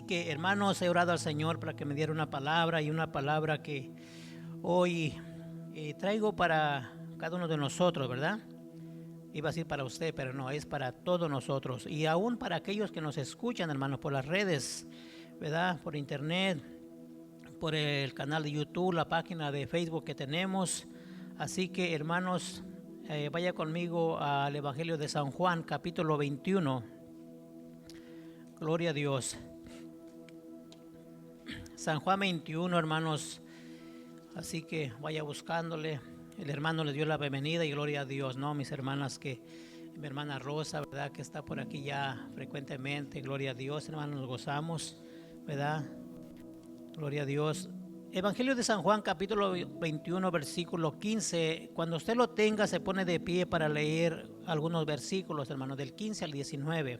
que, hermanos, he orado al Señor para que me diera una palabra, y una palabra que hoy traigo para cada uno de nosotros, ¿verdad? Iba a decir para usted, pero no, es para todos nosotros, y aún para aquellos que nos escuchan, hermanos, por las redes, ¿verdad? Por internet, por el canal de YouTube, la página de Facebook que tenemos. Así que, hermanos, vaya conmigo al Evangelio de San Juan, capítulo 21. Gloria a Dios. San Juan 21, hermanos. Así que vaya buscándole. El hermano les dio la bienvenida y gloria a Dios, ¿no? Mis hermanas, que mi hermana Rosa, ¿verdad? Que está por aquí ya frecuentemente. Gloria a Dios, hermanos, nos gozamos, ¿verdad? Gloria a Dios. Evangelio de San Juan, capítulo 21, versículo 15. Cuando usted lo tenga, se pone de pie para leer algunos versículos, hermanos, del 15 al 19.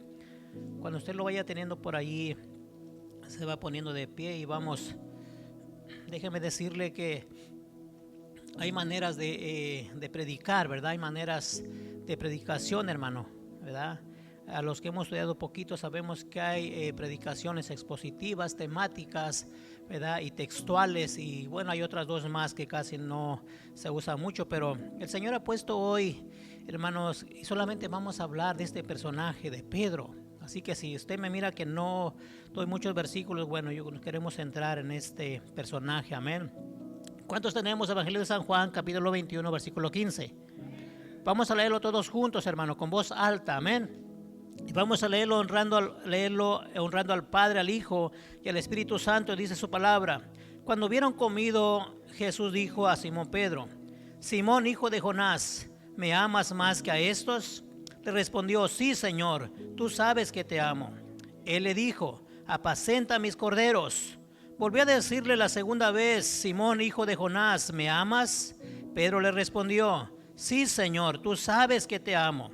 Cuando usted lo vaya teniendo por ahí, se va poniendo de pie y vamos. Déjeme decirle que hay maneras de predicar, ¿verdad? Hay maneras de predicación, hermano, ¿verdad? A los que hemos estudiado poquito sabemos que hay predicaciones expositivas, temáticas, ¿verdad? Y textuales, y bueno, hay otras dos más que casi no se usan mucho, pero el Señor ha puesto hoy, hermanos, y solamente vamos a hablar de este personaje de Pedro. Así que si usted me mira que no doy muchos versículos, bueno, queremos entrar en este personaje, amén. ¿Cuántos tenemos Evangelio de San Juan, capítulo 21, versículo 15? Vamos a leerlo todos juntos, hermano, con voz alta, amén. Y vamos a leerlo honrando al Padre, al Hijo y al Espíritu Santo. Dice su palabra: cuando hubieron comido, Jesús dijo a Simón Pedro: Simón, hijo de Jonás, ¿me amas más que a estos? Le respondió: sí, Señor, tú sabes que te amo. Él le dijo: apacenta mis corderos. Volvió a decirle la segunda vez: Simón, hijo de Jonás, ¿me amas? Pedro le respondió: sí, Señor, tú sabes que te amo.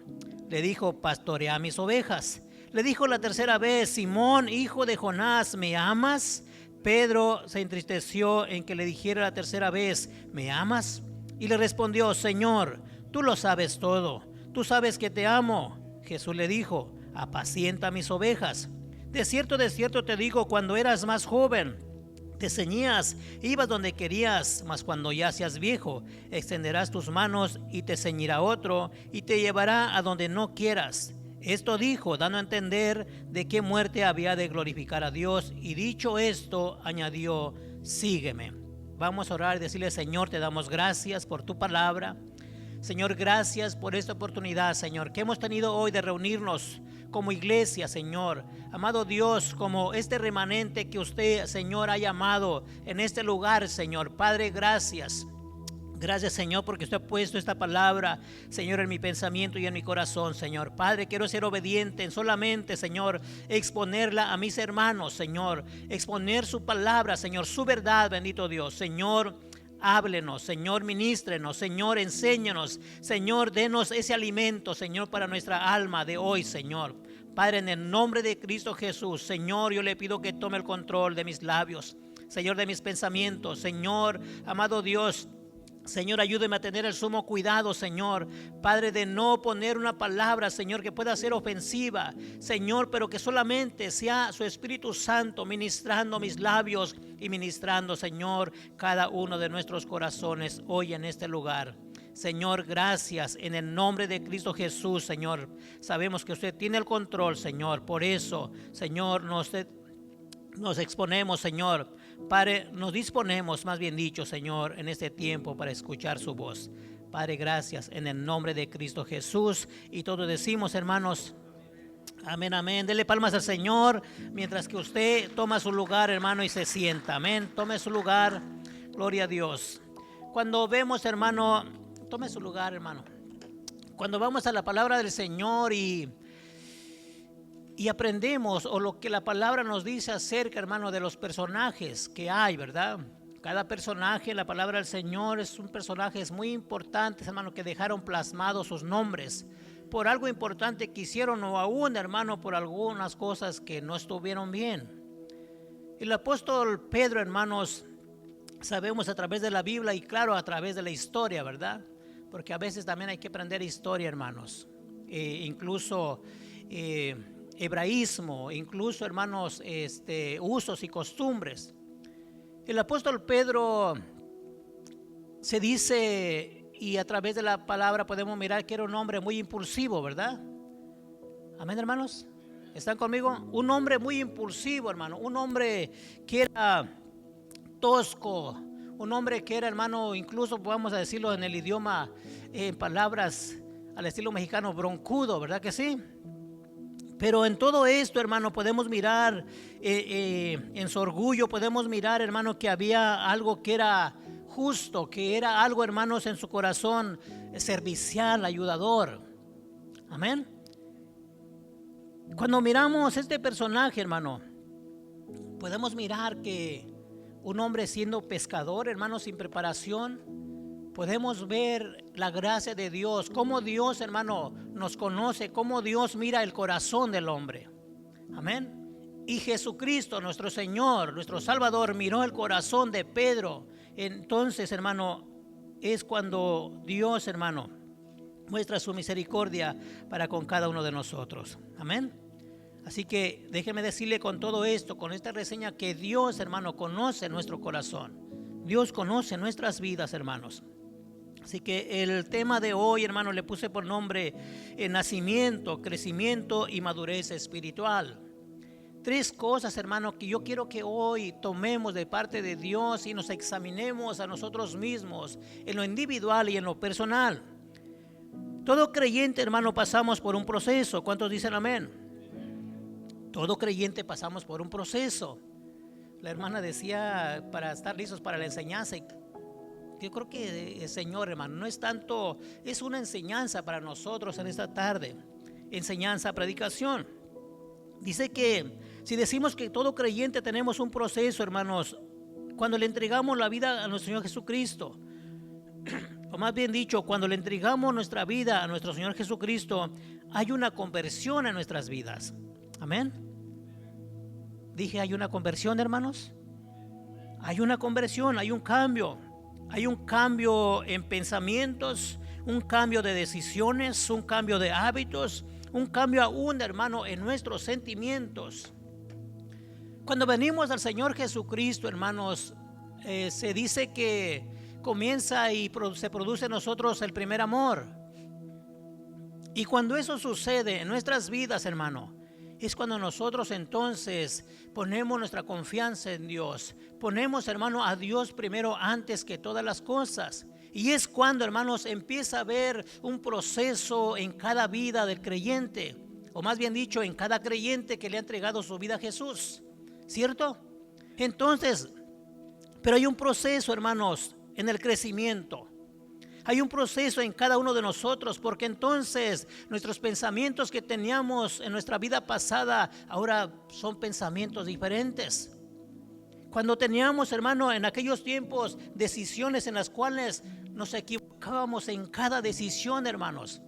Le dijo: pastorea mis ovejas. Le dijo la tercera vez: Simón, hijo de Jonás, ¿me amas? Pedro se entristeció en que le dijera la tercera vez: ¿me amas? Y le respondió: Señor, tú lo sabes todo, tú sabes que te amo. Jesús le dijo: apacienta mis ovejas. De cierto te digo, cuando eras más joven, te ceñías, ibas donde querías, mas cuando ya seas viejo, extenderás tus manos y te ceñirá otro y te llevará a donde no quieras. Esto dijo, dando a entender de qué muerte había de glorificar a Dios, y dicho esto, añadió: sígueme. Vamos a orar y decirle: Señor, te damos gracias por tu palabra. Señor, gracias por esta oportunidad, Señor, que hemos tenido hoy de reunirnos como iglesia, Señor. Amado Dios, como este remanente que usted, Señor, ha llamado en este lugar, Señor. Padre, gracias. Gracias, Señor, porque usted ha puesto esta palabra, Señor, en mi pensamiento y en mi corazón, Señor. Padre, quiero ser obediente en solamente, Señor, exponerla a mis hermanos, Señor. Exponer su palabra, Señor, su verdad, bendito Dios. Señor, háblenos, Señor, ministrenos, Señor, enséñanos, Señor, denos ese alimento, Señor, para nuestra alma de hoy, Señor. Padre, en el nombre de Cristo Jesús, Señor, yo le pido que tome el control de mis labios, Señor, de mis pensamientos, Señor, amado Dios. Señor, ayúdeme a tener el sumo cuidado, Señor, Padre, de no poner una palabra, Señor, que pueda ser ofensiva, Señor, pero que solamente sea su Espíritu Santo ministrando mis labios y ministrando, Señor, cada uno de nuestros corazones hoy en este lugar. Señor, gracias en el nombre de Cristo Jesús, Señor. Sabemos que usted tiene el control, Señor. Por eso, Señor, nos exponemos, Señor. Padre, nos disponemos, más bien dicho, Señor, en este tiempo para escuchar su voz. Padre, gracias en el nombre de Cristo Jesús. Y todos decimos, hermanos, amén, amén. Dele palmas al Señor mientras que usted toma su lugar, hermano, y se sienta. Amén. Tome su lugar. Gloria a Dios. Cuando vemos, hermano, tome su lugar, hermano. Cuando vamos a la palabra del Señor y aprendemos, o lo que la palabra nos dice acerca, hermano, de los personajes que hay, ¿verdad? Cada personaje, la palabra del Señor, es un personaje muy importante, hermano, que dejaron plasmados sus nombres por algo importante que hicieron, o aún, hermano, por algunas cosas que no estuvieron bien. El apóstol Pedro, hermanos, sabemos a través de la Biblia y claro, a través de la historia, ¿verdad? Porque a veces también hay que aprender historia, hermanos. Incluso hebraísmo, incluso, hermanos, usos y costumbres. El apóstol Pedro se dice, y a través de la palabra podemos mirar que era un hombre muy impulsivo, ¿verdad? Amén, hermanos. ¿Están conmigo? Un hombre muy impulsivo, hermano. Un hombre que era tosco. Un hombre que era, hermano, incluso vamos a decirlo en el idioma, en palabras al estilo mexicano, broncudo, ¿verdad que sí? Pero en todo esto, hermano, podemos mirar en su orgullo, podemos mirar, hermano, que había algo que era justo, que era algo, hermanos, en su corazón servicial, ayudador. Amén. Cuando miramos este personaje, hermano, podemos mirar que un hombre siendo pescador, hermano, sin preparación, podemos ver la gracia de Dios, cómo Dios, hermano, nos conoce, cómo Dios mira el corazón del hombre. Amén. Y Jesucristo, nuestro Señor, nuestro Salvador, miró el corazón de Pedro. Entonces, hermano, es cuando Dios, hermano, muestra su misericordia para con cada uno de nosotros. Amén. Así que déjeme decirle con todo esto, con esta reseña, que Dios, hermano, conoce nuestro corazón. Dios conoce nuestras vidas, hermanos. Así que el tema de hoy, hermano, le puse por nombre nacimiento, crecimiento y madurez espiritual. 3 cosas, hermano, que yo quiero que hoy tomemos de parte de Dios y nos examinemos a nosotros mismos en lo individual y en lo personal. Todo creyente, hermano, pasamos por un proceso. ¿Cuántos dicen amén? Todo creyente pasamos por un proceso. La hermana decía para estar listos para la enseñanza. Yo creo que, Señor, hermano, no es tanto, es una enseñanza para nosotros en esta tarde. Enseñanza, predicación. Dice que si decimos que todo creyente tenemos un proceso, hermanos, cuando le entregamos la vida a nuestro Señor Jesucristo, o más bien dicho, cuando le entregamos nuestra vida a nuestro Señor Jesucristo, hay una conversión en nuestras vidas. Amén. Dije, hay una conversión, hermanos. Hay una conversión, hay un cambio. Hay un cambio en pensamientos, un cambio de decisiones, un cambio de hábitos, un cambio aún, hermano, en nuestros sentimientos. Cuando venimos al Señor Jesucristo, hermanos, se dice que comienza y se produce en nosotros el primer amor. Y cuando eso sucede en nuestras vidas, hermano, es cuando nosotros entonces ponemos nuestra confianza en Dios. Ponemos, hermano, a Dios primero antes que todas las cosas. Y es cuando, hermanos, empieza a haber un proceso en cada vida del creyente, o más bien dicho, en cada creyente que le ha entregado su vida a Jesús, ¿cierto? Entonces, pero hay un proceso, hermanos, en el crecimiento. Hay un proceso en cada uno de nosotros, porque entonces nuestros pensamientos que teníamos en nuestra vida pasada ahora son pensamientos diferentes. Cuando teníamos, hermano, en aquellos tiempos decisiones en las cuales nos equivocábamos en cada decisión, hermanos,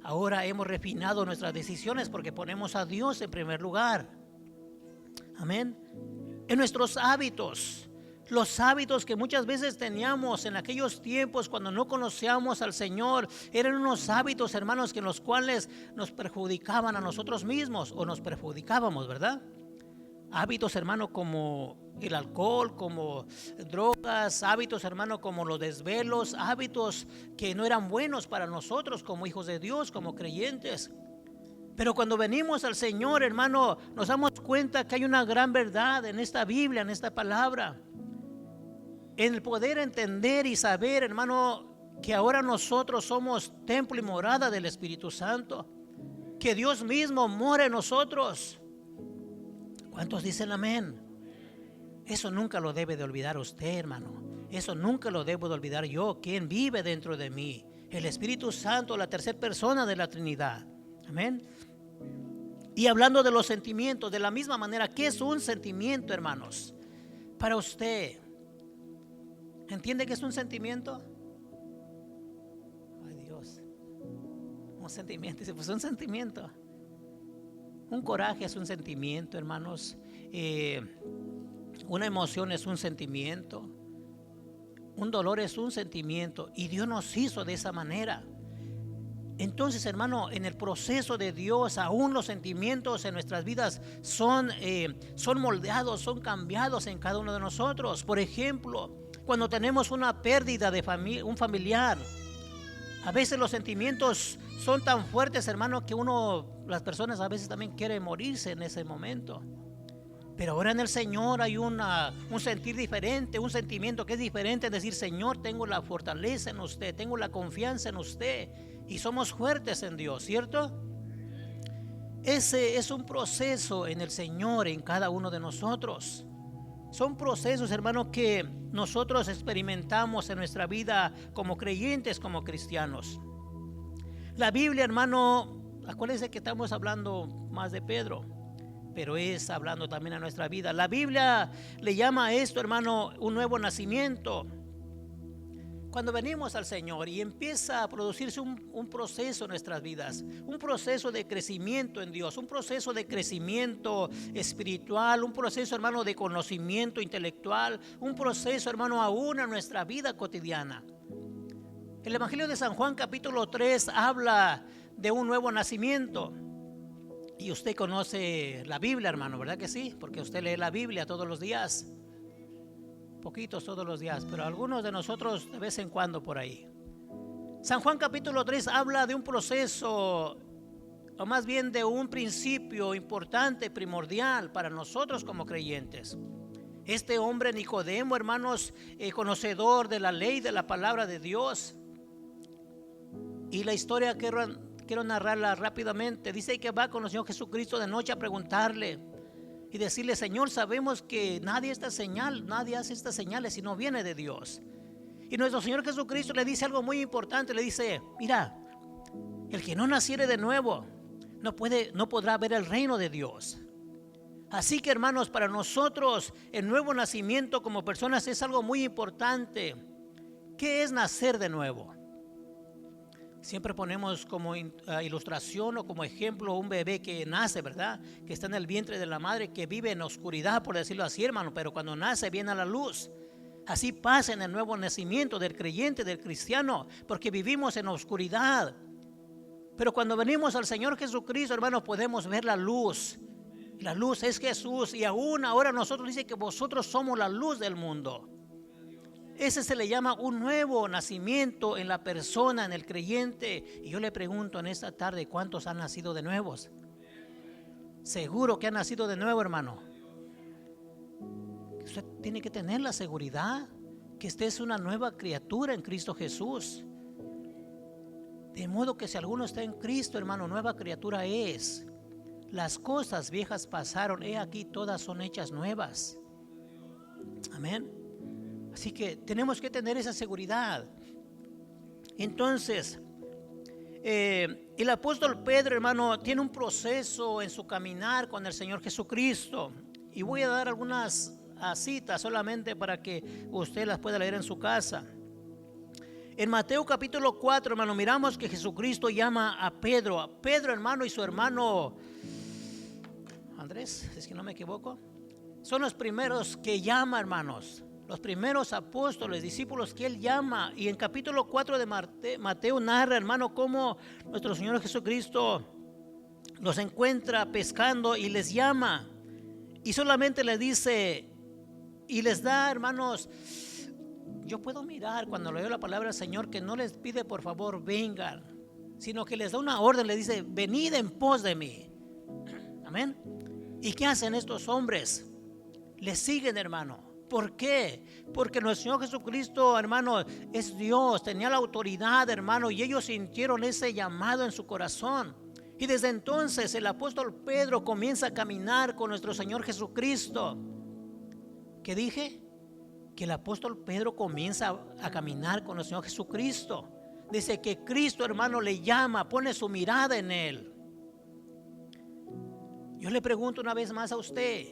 ahora hemos refinado nuestras decisiones porque ponemos a Dios en primer lugar. Amén. En nuestros hábitos, los hábitos que muchas veces teníamos en aquellos tiempos cuando no conocíamos al Señor, eran unos hábitos, hermanos, que en los cuales nos perjudicaban a nosotros mismos o nos perjudicábamos, ¿verdad? Hábitos, hermano, como el alcohol, como drogas, hábitos, hermano, como los desvelos, hábitos que no eran buenos para nosotros como hijos de Dios, como creyentes. Pero cuando venimos al Señor, hermano, nos damos cuenta que hay una gran verdad en esta Biblia, en esta palabra. En el poder entender y saber, hermano, que ahora nosotros somos templo y morada del Espíritu Santo, que Dios mismo mora en nosotros. ¿Cuántos dicen amén? Eso nunca lo debe de olvidar usted, hermano. Eso nunca lo debo de olvidar yo, quien vive dentro de mí, el Espíritu Santo, la tercera persona de la Trinidad. Amén. Y hablando de los sentimientos, de la misma manera, ¿qué es un sentimiento, hermanos? Para usted, ¿entiende que es un sentimiento? Ay, Dios. Un sentimiento, pues un sentimiento. Un coraje es un sentimiento, hermanos. Una emoción es un sentimiento. Un dolor es un sentimiento. Y Dios nos hizo de esa manera. Entonces, hermano, en el proceso de Dios, aún los sentimientos en nuestras vidas son moldeados, son cambiados en cada uno de nosotros. Por ejemplo, cuando tenemos una pérdida de un familiar, a veces los sentimientos son tan fuertes, hermano, que las personas a veces también quieren morirse en ese momento. Pero ahora en el Señor hay un sentir diferente, un sentimiento que es diferente, es decir, Señor, tengo la fortaleza en usted, tengo la confianza en usted, y somos fuertes en Dios, ¿cierto? Ese es un proceso en el Señor, en cada uno de nosotros. Son procesos, hermanos, que nosotros experimentamos en nuestra vida como creyentes, como cristianos. La Biblia, hermano, acuérdense que estamos hablando más de Pedro, pero es hablando también a nuestra vida. La Biblia le llama a esto, hermano, un nuevo nacimiento. Cuando venimos al Señor y empieza a producirse un proceso en nuestras vidas, un proceso de crecimiento en Dios, un proceso de crecimiento espiritual, un proceso, hermano, de conocimiento intelectual, un proceso, hermano, aún en nuestra vida cotidiana. El Evangelio de San Juan capítulo 3 habla de un nuevo nacimiento. Y usted conoce la Biblia, hermano, ¿verdad que sí? Porque usted lee la Biblia todos los días. Poquitos todos los días, pero algunos de nosotros de vez en cuando por ahí. San Juan capítulo 3 habla de un proceso, o más bien de un principio importante, primordial para nosotros como creyentes. Este hombre Nicodemo, hermanos, conocedor de la ley, de la palabra de Dios. Y la historia quiero narrarla rápidamente. Dice que va con el Señor Jesucristo de noche a preguntarle y decirle: Señor, sabemos que nadie hace estas señales si no viene de Dios. Y nuestro Señor Jesucristo le dice algo muy importante. Le dice: mira, el que no naciere de nuevo no podrá ver el reino de Dios. Así que, hermanos, para nosotros el nuevo nacimiento como personas es algo muy importante. ¿Qué es nacer de nuevo? Siempre ponemos como ilustración o como ejemplo un bebé que nace, ¿verdad? Que está en el vientre de la madre, que vive en oscuridad, por decirlo así, hermano, pero cuando nace viene a la luz. Así pasa en el nuevo nacimiento del creyente, del cristiano, porque vivimos en oscuridad. Pero cuando venimos al Señor Jesucristo, hermano, podemos ver la luz. La luz es Jesús, y aún ahora nosotros dice que vosotros somos la luz del mundo. Ese se le llama un nuevo nacimiento en la persona, en el creyente. Y yo le pregunto en esta tarde: ¿cuántos han nacido de nuevos? Seguro que han nacido de nuevo, hermano. Usted tiene que tener la seguridad que usted es una nueva criatura en Cristo Jesús. De modo que si alguno está en Cristo, hermano, nueva criatura es. Las cosas viejas pasaron, he aquí todas son hechas nuevas. Amén. Así que tenemos que tener esa seguridad. Entonces, el apóstol Pedro, hermano, tiene un proceso en su caminar con el Señor Jesucristo. Y voy a dar algunas citas solamente para que usted las pueda leer en su casa. En Mateo capítulo 4, hermano, miramos que Jesucristo llama a Pedro, hermano, y su hermano Andrés, es que no me equivoco. Son los primeros que llama, hermanos. Los primeros apóstoles, discípulos que él llama. Y en capítulo 4 de Mateo narra, hermano, cómo nuestro Señor Jesucristo los encuentra pescando y les llama. Y solamente les dice y les da, hermanos, yo puedo mirar cuando leo la palabra del Señor que no les pide por favor vengan, sino que les da una orden, les dice: venid en pos de mí. Amén. ¿Y qué hacen estos hombres? Les siguen, hermano. ¿Por qué? Porque nuestro Señor Jesucristo, hermano, es Dios, tenía la autoridad, hermano, y ellos sintieron ese llamado en su corazón. Y desde entonces el apóstol Pedro comienza a caminar con nuestro Señor Jesucristo. ¿Qué dije? Que el apóstol Pedro comienza a caminar con el Señor Jesucristo. Dice que Cristo, hermano, le llama, pone su mirada en él. Yo le pregunto una vez más a usted: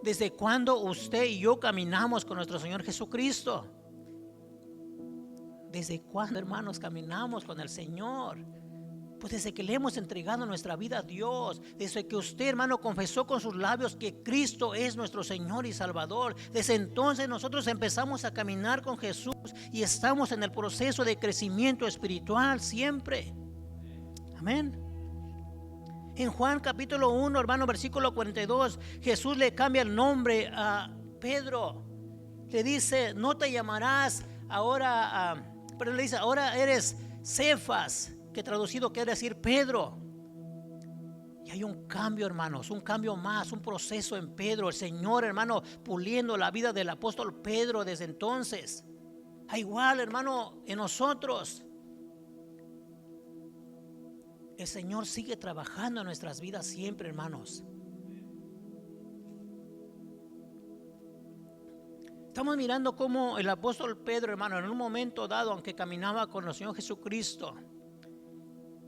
¿desde cuándo usted y yo caminamos con nuestro Señor Jesucristo? ¿Desde cuándo, hermanos, caminamos con el Señor? Pues desde que le hemos entregado nuestra vida a Dios. Desde que usted, hermano, confesó con sus labios que Cristo es nuestro Señor y Salvador. Desde entonces nosotros empezamos a caminar con Jesús y estamos en el proceso de crecimiento espiritual siempre. Amén. En Juan capítulo 1, hermano, versículo 42, Jesús le cambia el nombre a Pedro. Le dice, no te llamarás ahora, pero le dice, ahora eres Cefas, que traducido quiere decir Pedro. Y hay un cambio, hermanos, un cambio más, un proceso en Pedro. El Señor, hermano, puliendo la vida del apóstol Pedro desde entonces. Igual, hermano, en nosotros. El Señor sigue trabajando en nuestras vidas siempre, hermanos. Estamos mirando cómo el apóstol Pedro, hermano, en un momento dado, aunque caminaba con el Señor Jesucristo,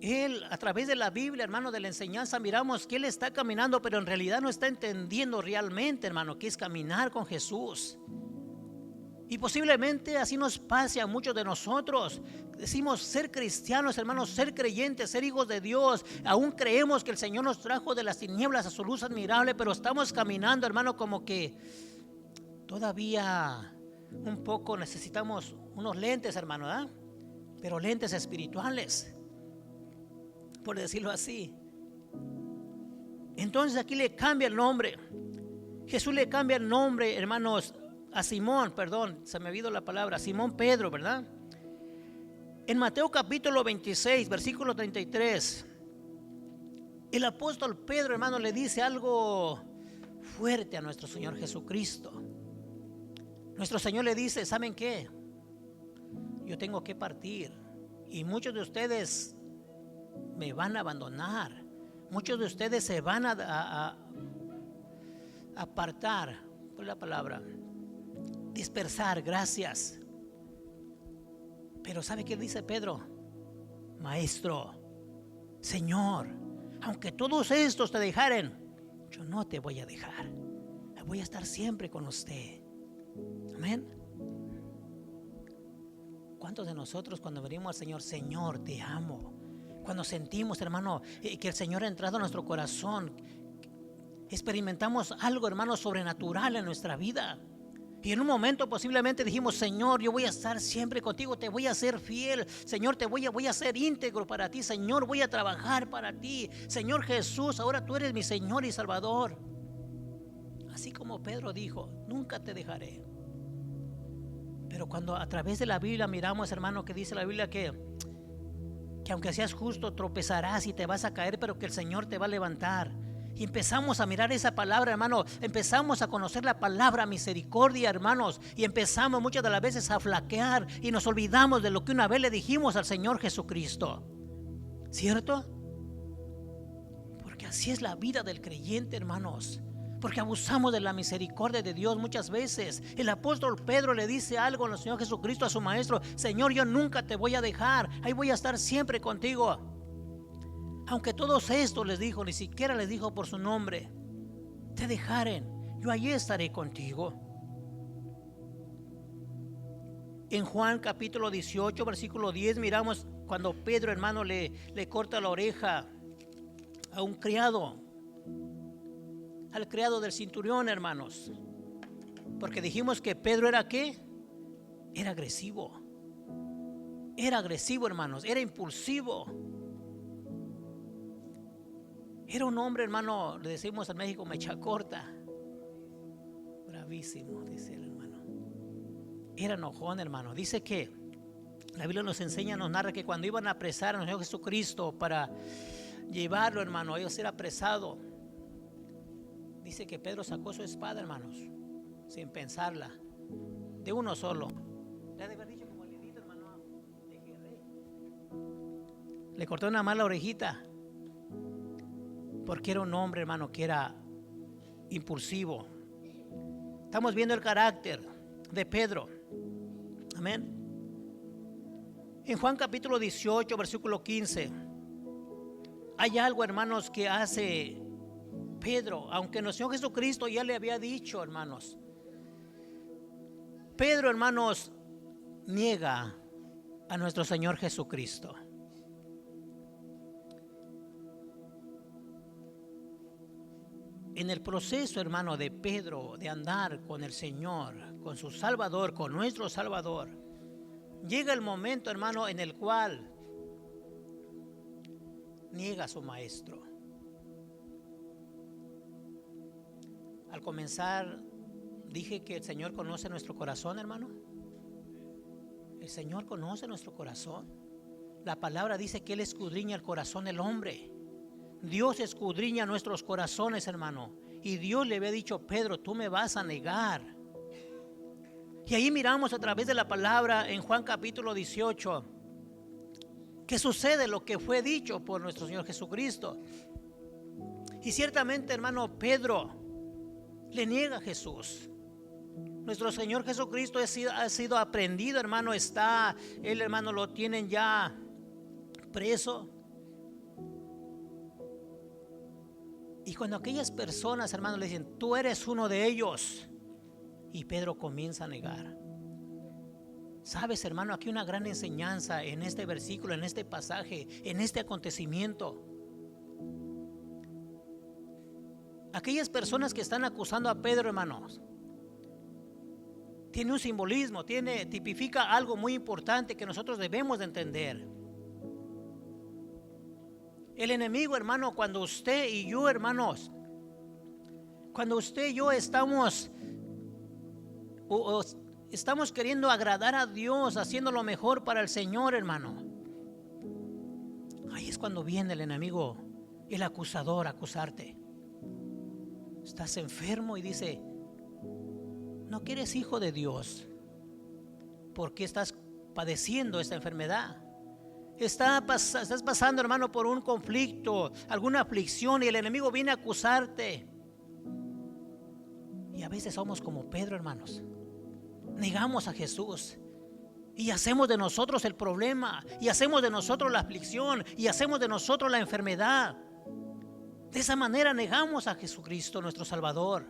él, a través de la Biblia, hermano, de la enseñanza, miramos que él está caminando, pero en realidad no está entendiendo realmente, hermano, que es caminar con Jesús. Y posiblemente así nos pase a muchos de nosotros. Decimos ser cristianos, hermanos, ser creyentes, ser hijos de Dios. Aún creemos que el Señor nos trajo de las tinieblas a su luz admirable, pero estamos caminando, hermano, como que todavía un poco necesitamos unos lentes, hermano, ¿eh? Pero lentes espirituales, por decirlo así. Entonces aquí le cambia el nombre. Jesús le cambia el nombre, hermanos, a Simón, perdón, se me ha olvidado la palabra, Simón Pedro, ¿verdad? En Mateo capítulo 26, versículo 33, el apóstol Pedro, hermano, le dice algo fuerte a nuestro Señor Jesucristo. Nuestro Señor le dice, ¿saben qué? Yo tengo que partir y muchos de ustedes me van a abandonar. Muchos de ustedes se van a apartar, por la palabra, dispersar, gracias. Pero ¿sabe qué dice Pedro? Maestro, Señor, aunque todos estos te dejaren, yo no te voy a dejar. Voy a estar siempre con usted. Amén. ¿Cuántos de nosotros cuando venimos al Señor, Señor, te amo? Cuando sentimos, hermano, que el Señor ha entrado a nuestro corazón, experimentamos algo, hermano, sobrenatural en nuestra vida. Y en un momento posiblemente dijimos, Señor, yo voy a estar siempre contigo, te voy a ser fiel. Señor, voy a ser íntegro para ti. Señor, voy a trabajar para ti. Señor Jesús, ahora tú eres mi Señor y Salvador. Así como Pedro dijo, nunca te dejaré. Pero cuando a través de la Biblia miramos, hermano, que dice la Biblia que aunque seas justo tropezarás y te vas a caer, pero que el Señor te va a levantar. Y empezamos a mirar esa palabra, hermano. Empezamos a conocer la palabra misericordia, hermanos. Y empezamos muchas de las veces a flaquear y nos olvidamos de lo que una vez le dijimos al Señor Jesucristo. ¿Cierto? Porque así es la vida del creyente, hermanos. Porque abusamos de la misericordia de Dios muchas veces. El apóstol Pedro le dice algo al Señor Jesucristo, a su maestro: Señor, yo nunca te voy a dejar. Ahí voy a estar siempre contigo. Aunque todos estos, les dijo, ni siquiera les dijo por su nombre, te dejaren, yo allí estaré contigo. En Juan capítulo 18, versículo 10, miramos cuando Pedro, hermano, le corta la oreja a un criado, al criado del centurión, hermanos. Porque dijimos que Pedro era ¿qué? Era agresivo. Era agresivo, hermanos, era impulsivo. Era un hombre, hermano, le decimos en México, mecha corta. Bravísimo, dice el hermano. Era enojón, hermano. Dice que la Biblia nos enseña, nos narra que cuando iban a apresar al Señor Jesucristo para llevarlo, hermano, ellos era apresado. Dice que Pedro sacó su espada, hermanos, sin pensarla, de uno solo. Le ha de haber dicho como el dedito, hermano, de Jerez. Le cortó una mala orejita. Porque era un hombre, hermano, que era impulsivo. Estamos viendo el carácter de Pedro. Amén. En Juan capítulo 18, versículo 15, hay algo, hermanos, que hace Pedro, aunque nuestro Señor Jesucristo ya le había dicho, hermanos. Pedro, hermanos, niega a nuestro Señor Jesucristo. En el proceso, hermano, de Pedro de andar con el Señor, con su Salvador, con nuestro Salvador, llega el momento, hermano, en el cual niega a su maestro. Al comenzar dije que el Señor conoce nuestro corazón, hermano. El Señor conoce nuestro corazón. La palabra dice que Él escudriña el corazón del hombre. Dios escudriña nuestros corazones, hermano. Y Dios le había dicho: Pedro, tú me vas a negar. Y ahí miramos a través de la palabra en Juan capítulo 18 que sucede lo que fue dicho por nuestro Señor Jesucristo. Y ciertamente, hermano, Pedro le niega a Jesús. Nuestro Señor Jesucristo ha sido aprendido, hermano. Él, hermano, lo tienen ya preso. Y cuando aquellas personas, hermano, le dicen: tú eres uno de ellos, y Pedro comienza a negar. Sabes, hermano, aquí una gran enseñanza en este versículo, en este pasaje, en este acontecimiento. Aquellas personas que están acusando a Pedro, hermanos, tiene un simbolismo, tipifica algo muy importante que nosotros debemos de entender. El enemigo, hermano, cuando usted y yo, hermanos, cuando usted y yo estamos queriendo agradar a Dios, haciendo lo mejor para el Señor, hermano, ahí es cuando viene el enemigo, el acusador, a acusarte. Estás enfermo y dice: no que eres hijo de Dios. ¿Por qué estás padeciendo esta enfermedad? Estás pasando, hermano, por un conflicto, alguna aflicción, y el enemigo viene a acusarte. Y a veces somos como Pedro, hermanos. Negamos a Jesús y hacemos de nosotros el problema, y hacemos de nosotros la aflicción, y hacemos de nosotros la enfermedad. De esa manera negamos a Jesucristo, nuestro Salvador,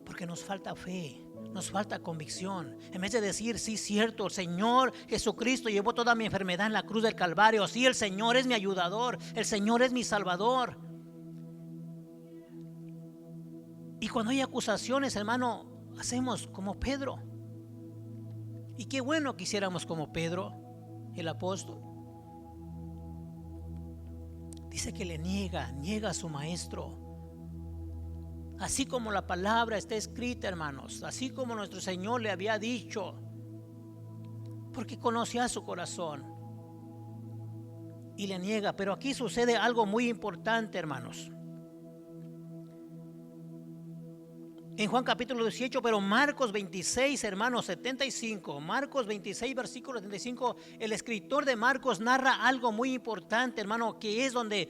porque nos falta fe, nos falta convicción. En vez de decir: sí, cierto, el Señor Jesucristo llevó toda mi enfermedad en la cruz del Calvario. Sí, el Señor es mi ayudador, el Señor es mi Salvador. Y cuando hay acusaciones, hermano, hacemos como Pedro. Y qué bueno que hiciéramos como Pedro, el apóstol. Dice que le niega a su maestro. Así como la palabra está escrita, hermanos, así como nuestro Señor le había dicho, porque conocía su corazón, y le niega. Pero aquí sucede algo muy importante, hermanos. En Juan capítulo 18, pero Marcos 26, hermanos, 75, Marcos 26, versículo 75, el escritor de Marcos narra algo muy importante, hermano, que es donde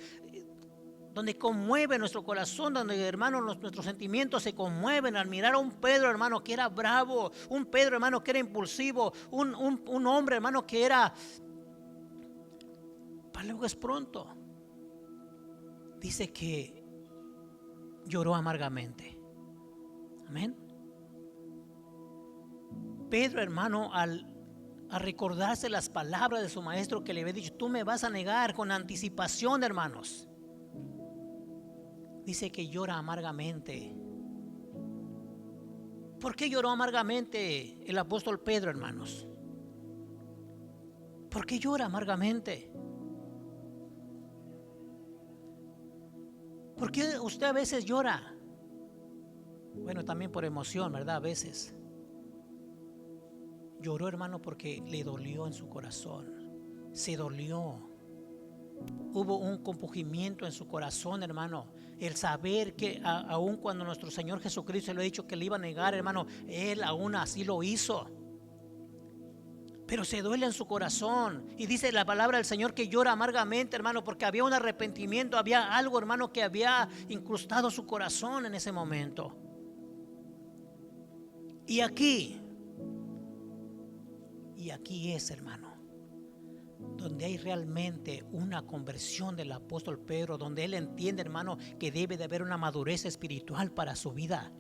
conmueve nuestro corazón, donde, hermano, nuestros sentimientos se conmueven al mirar a un Pedro, hermano, que era bravo, un Pedro, hermano, que era impulsivo, un hombre, hermano, que era, para luego es pronto. Dice que lloró amargamente. Amén. Pedro, hermano, al recordarse las palabras de su maestro que le había dicho: tú me vas a negar, con anticipación, hermanos, dice que llora amargamente. ¿Por qué lloró amargamente el apóstol Pedro, hermanos? ¿Por qué llora amargamente? ¿Por qué usted a veces llora? Bueno, también por emoción, ¿verdad? A veces lloró, hermano, porque le dolió en su corazón. Se dolió. Hubo un compungimiento en su corazón, hermano. El saber que aun cuando nuestro Señor Jesucristo le ha dicho que le iba a negar, hermano, Él aún así lo hizo. Pero se duele en su corazón. Y dice la palabra del Señor que llora amargamente, hermano, porque había un arrepentimiento, había algo, hermano, que había incrustado su corazón en ese momento. Y aquí es, hermano, donde hay realmente una conversión del apóstol Pedro, donde él entiende, hermano, que debe de haber una madurez espiritual para su vida.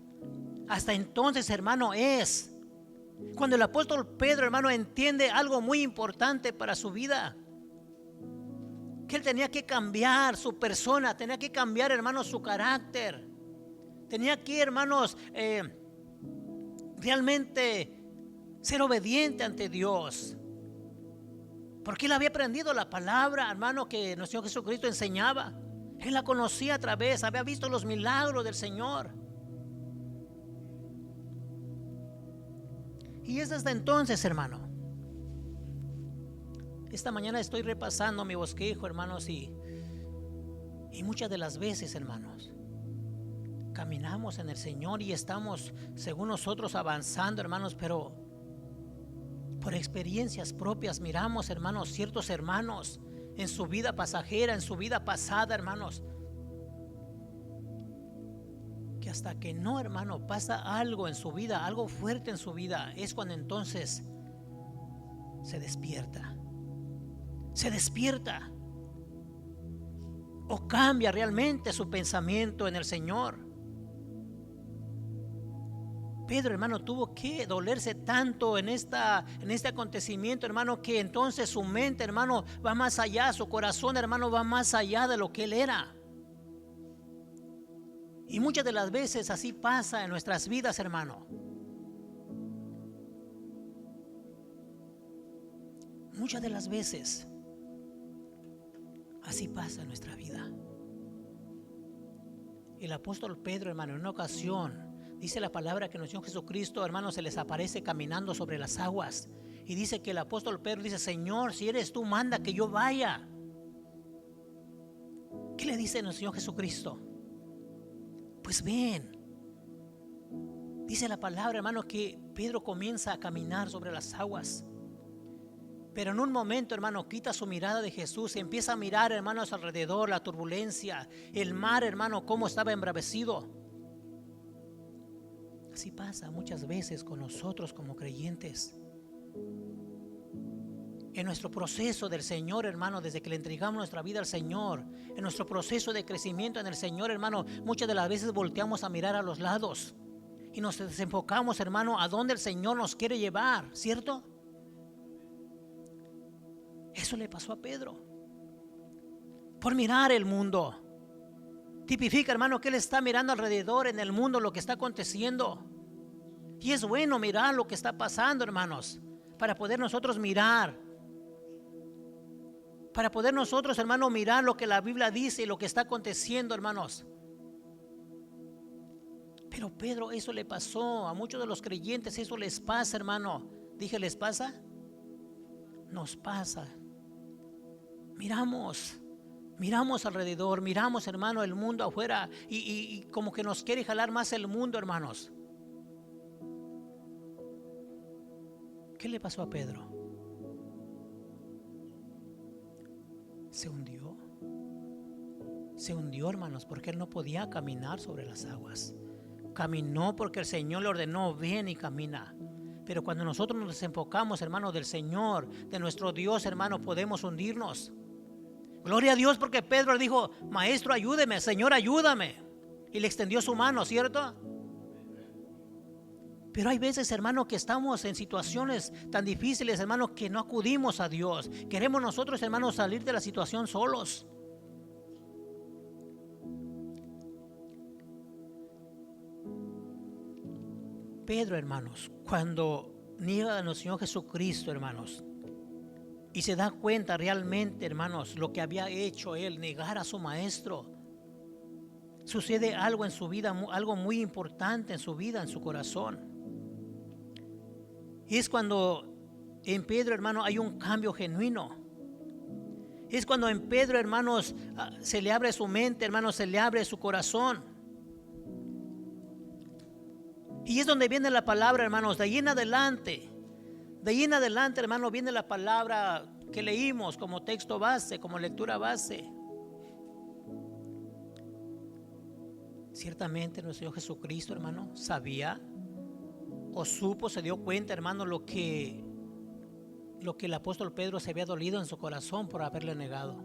Hasta entonces, hermano, es cuando el apóstol Pedro, hermano, entiende algo muy importante para su vida, que él tenía que cambiar su persona, tenía que cambiar, hermanos, su carácter, tenía que, hermanos, realmente ser obediente ante Dios. Porque él había aprendido la palabra, hermano, que nuestro Señor Jesucristo enseñaba. Él la conocía a través, había visto los milagros del Señor. Y es desde entonces, hermano. Esta mañana estoy repasando mi bosquejo, hermanos, y muchas de las veces, hermanos, caminamos en el Señor y estamos, según nosotros, avanzando, hermanos, pero por experiencias propias miramos, hermanos, ciertos hermanos en su vida pasajera, en su vida pasada, hermanos, que hasta que no, hermano, pasa algo en su vida, algo fuerte en su vida, es cuando entonces se despierta o cambia realmente su pensamiento en el Señor. Pedro, hermano, tuvo que dolerse tanto en este acontecimiento, hermano, que entonces su mente, hermano, va más allá, su corazón, hermano, va más allá de lo que él era. Y muchas de las veces así pasa en nuestras vidas, hermano. Muchas de las veces así pasa en nuestra vida. El apóstol Pedro, hermano, en una ocasión dice la palabra que nuestro Señor Jesucristo, hermano, se les aparece caminando sobre las aguas. Y dice que el apóstol Pedro dice: Señor, si eres tú, manda que yo vaya. ¿Qué le dice nuestro Señor Jesucristo? Pues ven. Dice la palabra, hermano, que Pedro comienza a caminar sobre las aguas. Pero en un momento, hermano, quita su mirada de Jesús y empieza a mirar, hermano, a su alrededor, la turbulencia, el mar, hermano, cómo estaba embravecido. Así pasa muchas veces con nosotros como creyentes. En nuestro proceso del Señor, hermano, desde que le entregamos nuestra vida al Señor, en nuestro proceso de crecimiento en el Señor, hermano, muchas de las veces volteamos a mirar a los lados y nos desenfocamos, hermano, a dónde el Señor nos quiere llevar, ¿cierto? Eso le pasó a Pedro por mirar el mundo. Tipifica, hermano, que él está mirando alrededor en el mundo lo que está aconteciendo. Y es bueno mirar lo que está pasando, hermanos, para poder nosotros mirar. Para poder nosotros, hermano, mirar lo que la Biblia dice y lo que está aconteciendo, hermanos. Pero Pedro, eso le pasó a muchos de los creyentes, eso les pasa, hermano. Dije, ¿les pasa? Nos pasa. Miramos alrededor, miramos, hermano, el mundo afuera y como que nos quiere jalar más el mundo, hermanos. ¿Qué le pasó a Pedro? Se hundió, hermanos, porque él no podía caminar sobre las aguas. Caminó porque el Señor le ordenó: ven y camina. Pero cuando nosotros nos desenfocamos, hermano, del Señor, de nuestro Dios, hermano, podemos hundirnos. Gloria a Dios, porque Pedro le dijo: Maestro, ayúdeme, Señor, ayúdame. Y le extendió su mano, ¿cierto? Pero hay veces, hermano, que estamos en situaciones tan difíciles, hermano, que no acudimos a Dios. Queremos nosotros, hermano, salir de la situación solos. Pedro, hermanos, cuando niega a nuestro Señor Jesucristo, hermanos, y se da cuenta realmente, hermanos, lo que había hecho él, negar a su maestro, sucede algo en su vida, algo muy importante en su vida, en su corazón. Y es cuando en Pedro, hermano, hay un cambio genuino. Es cuando en Pedro, hermanos, se le abre su mente, hermanos, se le abre su corazón. Y es donde viene la palabra, hermanos, de ahí en adelante, hermano, viene la palabra que leímos como texto base, como lectura base. Ciertamente nuestro Señor Jesucristo, hermano, sabía o supo, se dio cuenta, hermano, lo que el apóstol Pedro se había dolido en su corazón por haberle negado.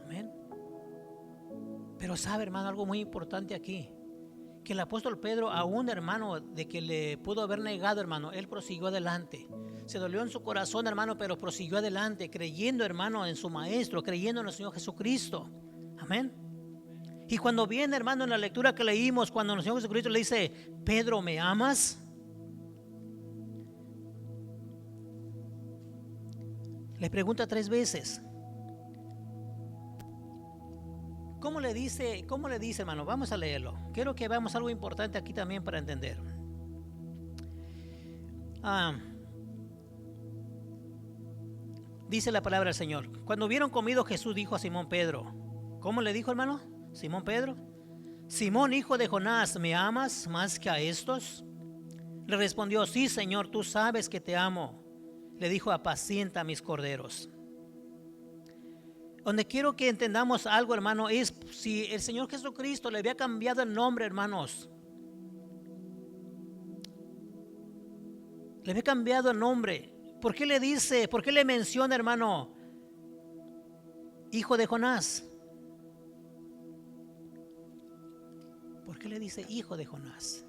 Amén. Pero sabe, hermano, algo muy importante aquí, que el apóstol Pedro, aún, hermano, de que le pudo haber negado, hermano, él prosiguió adelante. Se dolió en su corazón, hermano, pero prosiguió adelante, creyendo, hermano, en su maestro, creyendo en el Señor Jesucristo. Amén. Y cuando viene, hermano, en la lectura que leímos, cuando el Señor Jesucristo le dice: Pedro, ¿me amas? Le pregunta 3 veces. ¿Cómo le dice, hermano? Vamos a leerlo. Quiero que veamos algo importante aquí también para entender. Dice la palabra del Señor. Cuando hubieron comido, Jesús dijo a Simón Pedro. ¿Cómo le dijo, hermano? Simón Pedro. Simón, hijo de Jonás, ¿me amas más que a estos? Le respondió, sí, Señor, tú sabes que te amo. Le dijo, apacienta mis corderos. Donde quiero que entendamos algo, hermano, es si el Señor Jesucristo le había cambiado el nombre, hermanos. Le había cambiado el nombre. ¿Por qué le dice, por qué le menciona, hermano, hijo de Jonás? ¿Por qué le dice hijo de Jonás?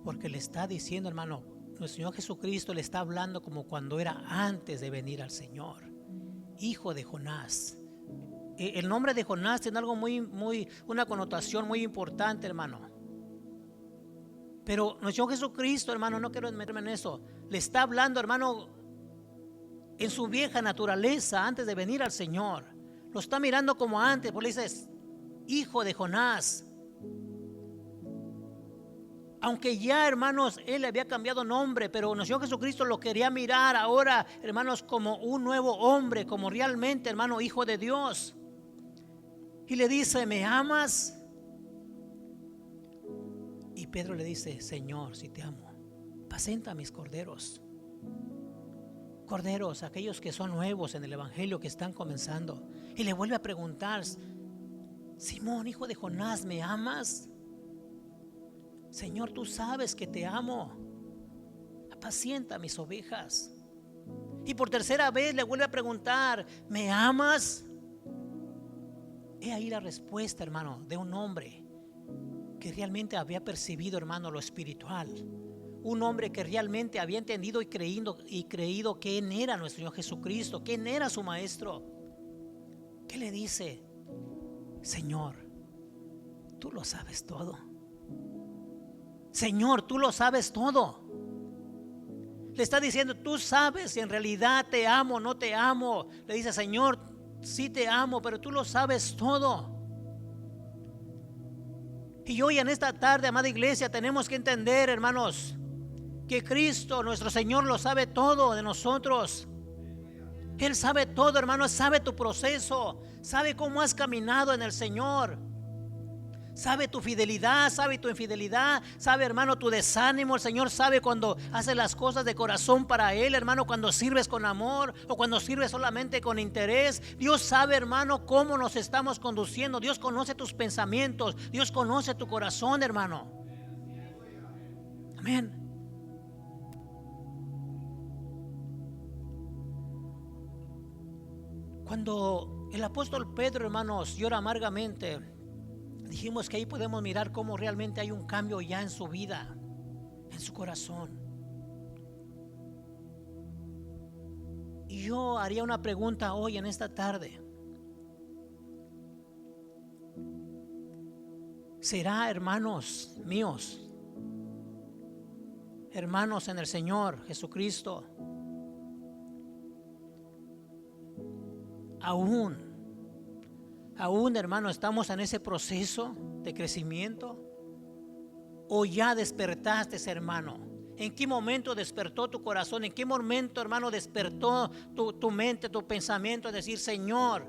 Porque le está diciendo, hermano, nuestro Señor Jesucristo le está hablando como cuando era antes de venir al Señor. Hijo de Jonás. El nombre de Jonás tiene algo una connotación muy importante, hermano. Pero nuestro Señor Jesucristo, hermano, no quiero meterme en eso. Le está hablando, hermano, en su vieja naturaleza antes de venir al Señor. Lo está mirando como antes, porque le dices, hijo de Jonás. Aunque ya, hermanos, él le había cambiado nombre, pero nuestro Señor Jesucristo lo quería mirar ahora, hermanos, como un nuevo hombre, como realmente, hermano, hijo de Dios. Y le dice, ¿me amas? Y Pedro le dice, Señor, si te amo, apacenta mis corderos. Corderos, aquellos que son nuevos en el evangelio, que están comenzando. Y le vuelve a preguntar, Simón, hijo de Jonás, ¿me amas? Señor, tú sabes que te amo. Apacienta mis ovejas. Y por tercera vez le vuelve a preguntar, ¿me amas? He ahí la respuesta, hermano, de un hombre que realmente había percibido, hermano, lo espiritual. Un hombre que realmente había entendido y creído quién era nuestro Señor Jesucristo, quién era su maestro. ¿Qué le dice? Señor, tú lo sabes todo. Señor, tú lo sabes todo. Le está diciendo, tú sabes si en realidad te amo o no te amo. Le dice, Señor, sí te amo, pero tú lo sabes todo. Y hoy en esta tarde, amada iglesia, tenemos que entender, hermanos, que Cristo, nuestro Señor, lo sabe todo de nosotros. Él sabe todo, hermano, sabe tu proceso, sabe cómo has caminado en el Señor. Sabe tu fidelidad, sabe tu infidelidad, sabe, hermano, tu desánimo. El Señor sabe cuando haces las cosas de corazón para Él, hermano, cuando sirves con amor o cuando sirves solamente con interés. Dios sabe, hermano, cómo nos estamos conduciendo. Dios conoce tus pensamientos, Dios conoce tu corazón, hermano. Amén. Cuando el apóstol Pedro, hermanos, llora amargamente, dijimos que ahí podemos mirar cómo realmente hay un cambio ya en su vida, en su corazón. Y yo haría una pregunta hoy en esta tarde. ¿Será, hermanos míos, hermanos en el Señor Jesucristo, aún, hermano, estamos en ese proceso de crecimiento? ¿O ya despertaste, hermano? ¿En qué momento despertó tu corazón? ¿En qué momento, hermano, despertó tu mente, tu pensamiento? Es decir, Señor,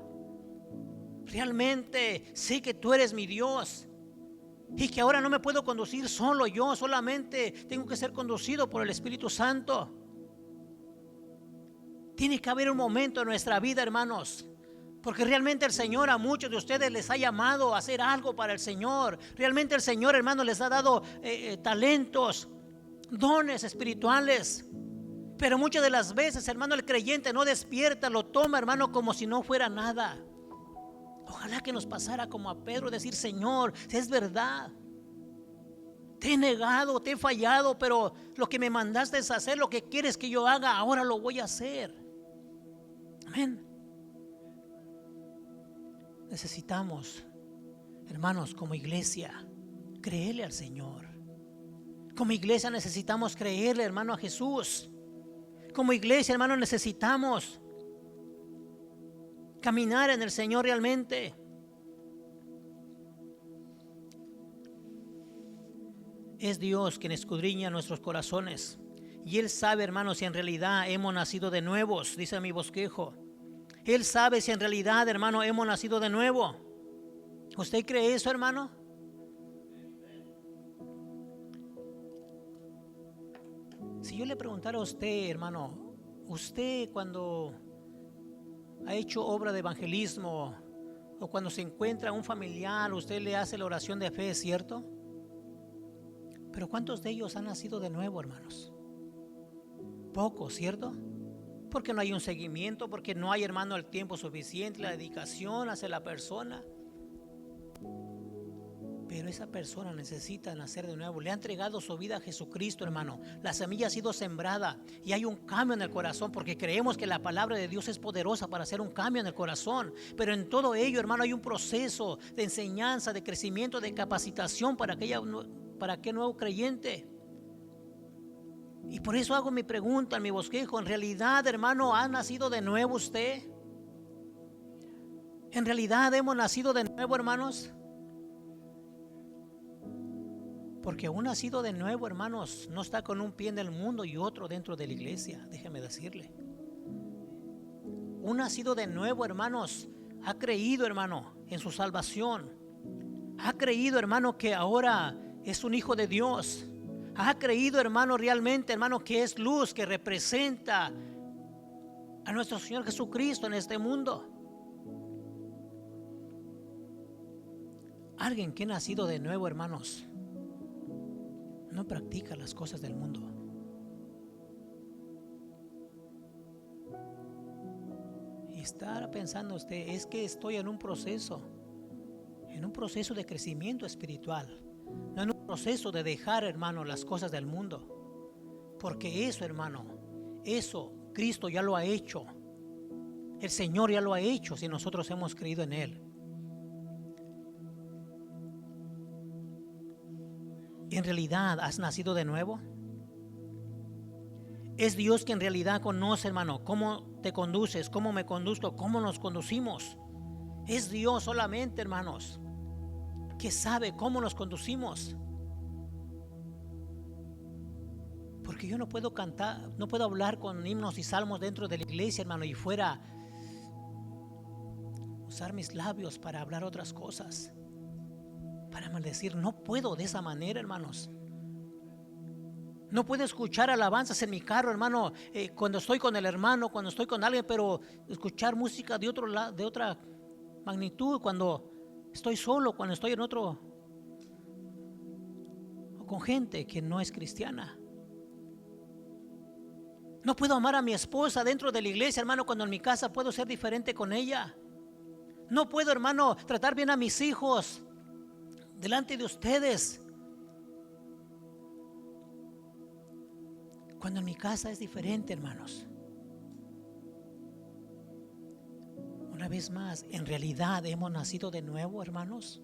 realmente sé que tú eres mi Dios y que ahora no me puedo conducir solo yo, solamente tengo que ser conducido por el Espíritu Santo. Tiene que haber un momento en nuestra vida, hermanos, porque realmente el Señor a muchos de ustedes les ha llamado a hacer algo para el Señor. Realmente el Señor, hermano, les ha dado talentos, dones espirituales. Pero muchas de las veces, hermano, el creyente no despierta, lo toma, hermano, como si no fuera nada. Ojalá que nos pasara como a Pedro, decir, Señor, si es verdad, te he negado, te he fallado, pero lo que me mandaste es hacer, lo que quieres que yo haga, ahora lo voy a hacer. Amén. Necesitamos, hermanos, como iglesia, creerle al Señor, Como iglesia necesitamos creerle, hermano, a Jesús. Como iglesia, hermano, necesitamos caminar en el Señor realmente. Es Dios quien escudriña nuestros corazones. Y Él sabe, hermano, si en realidad hemos nacido de nuevos, dice mi bosquejo. Él sabe si en realidad, hermano, hemos nacido de nuevo. ¿Usted cree eso, hermano? Si yo le preguntara a usted, hermano, usted cuando ha hecho obra de evangelismo o cuando se encuentra un familiar, usted le hace la oración de fe, ¿cierto? Pero ¿cuántos de ellos han nacido de nuevo, hermanos? Pocos, ¿cierto? Porque no hay un seguimiento, porque no hay, hermano, el tiempo suficiente, la dedicación hacia la persona. Pero esa persona necesita nacer de nuevo. Le ha entregado su vida a Jesucristo, hermano. La semilla ha sido sembrada y hay un cambio en el corazón, porque creemos que la palabra de Dios es poderosa para hacer un cambio en el corazón. Pero en todo ello, hermano, hay un proceso de enseñanza, de crecimiento, de capacitación para aquel nuevo creyente. Y por eso hago mi pregunta en mi bosquejo: ¿en realidad, hermano, ha nacido de nuevo usted? ¿En realidad hemos nacido de nuevo, hermanos? Porque un nacido de nuevo, hermanos, no está con un pie en el mundo y otro dentro de la iglesia, déjeme decirle. Un nacido de nuevo, hermanos, ha creído, hermano, en su salvación. Ha creído, hermano, que ahora es un hijo de Dios. Ha creído, hermano, realmente, hermano, que es luz, que representa a nuestro Señor Jesucristo en este mundo. Alguien que ha nacido de nuevo, hermanos, no practica las cosas del mundo. Y estará pensando usted: es que estoy en un proceso de crecimiento espiritual, no en un proceso de dejar, hermano, las cosas del mundo. Porque eso, hermano, eso Cristo ya lo ha hecho. El Señor ya lo ha hecho si nosotros hemos creído en Él. ¿En realidad has nacido de nuevo? Es Dios quien en realidad conoce, hermano, cómo te conduces, cómo me conduzco, cómo nos conducimos. Es Dios solamente, hermanos, que sabe cómo nos conducimos. Porque yo no puedo cantar, no puedo hablar con himnos y salmos dentro de la iglesia, hermano, y fuera usar mis labios para hablar otras cosas, para maldecir. No puedo de esa manera, hermanos. No puedo escuchar alabanzas en mi carro, hermano, cuando estoy con el hermano, cuando estoy con alguien, pero escuchar música de otra magnitud cuando estoy solo, cuando estoy en otro, o con gente que no es cristiana. No puedo amar a mi esposa dentro de la iglesia, hermano, cuando en mi casa puedo ser diferente con ella. No puedo, hermano, tratar bien a mis hijos delante de ustedes cuando en mi casa es diferente, hermanos. Una vez más, ¿en realidad hemos nacido de nuevo, hermanos?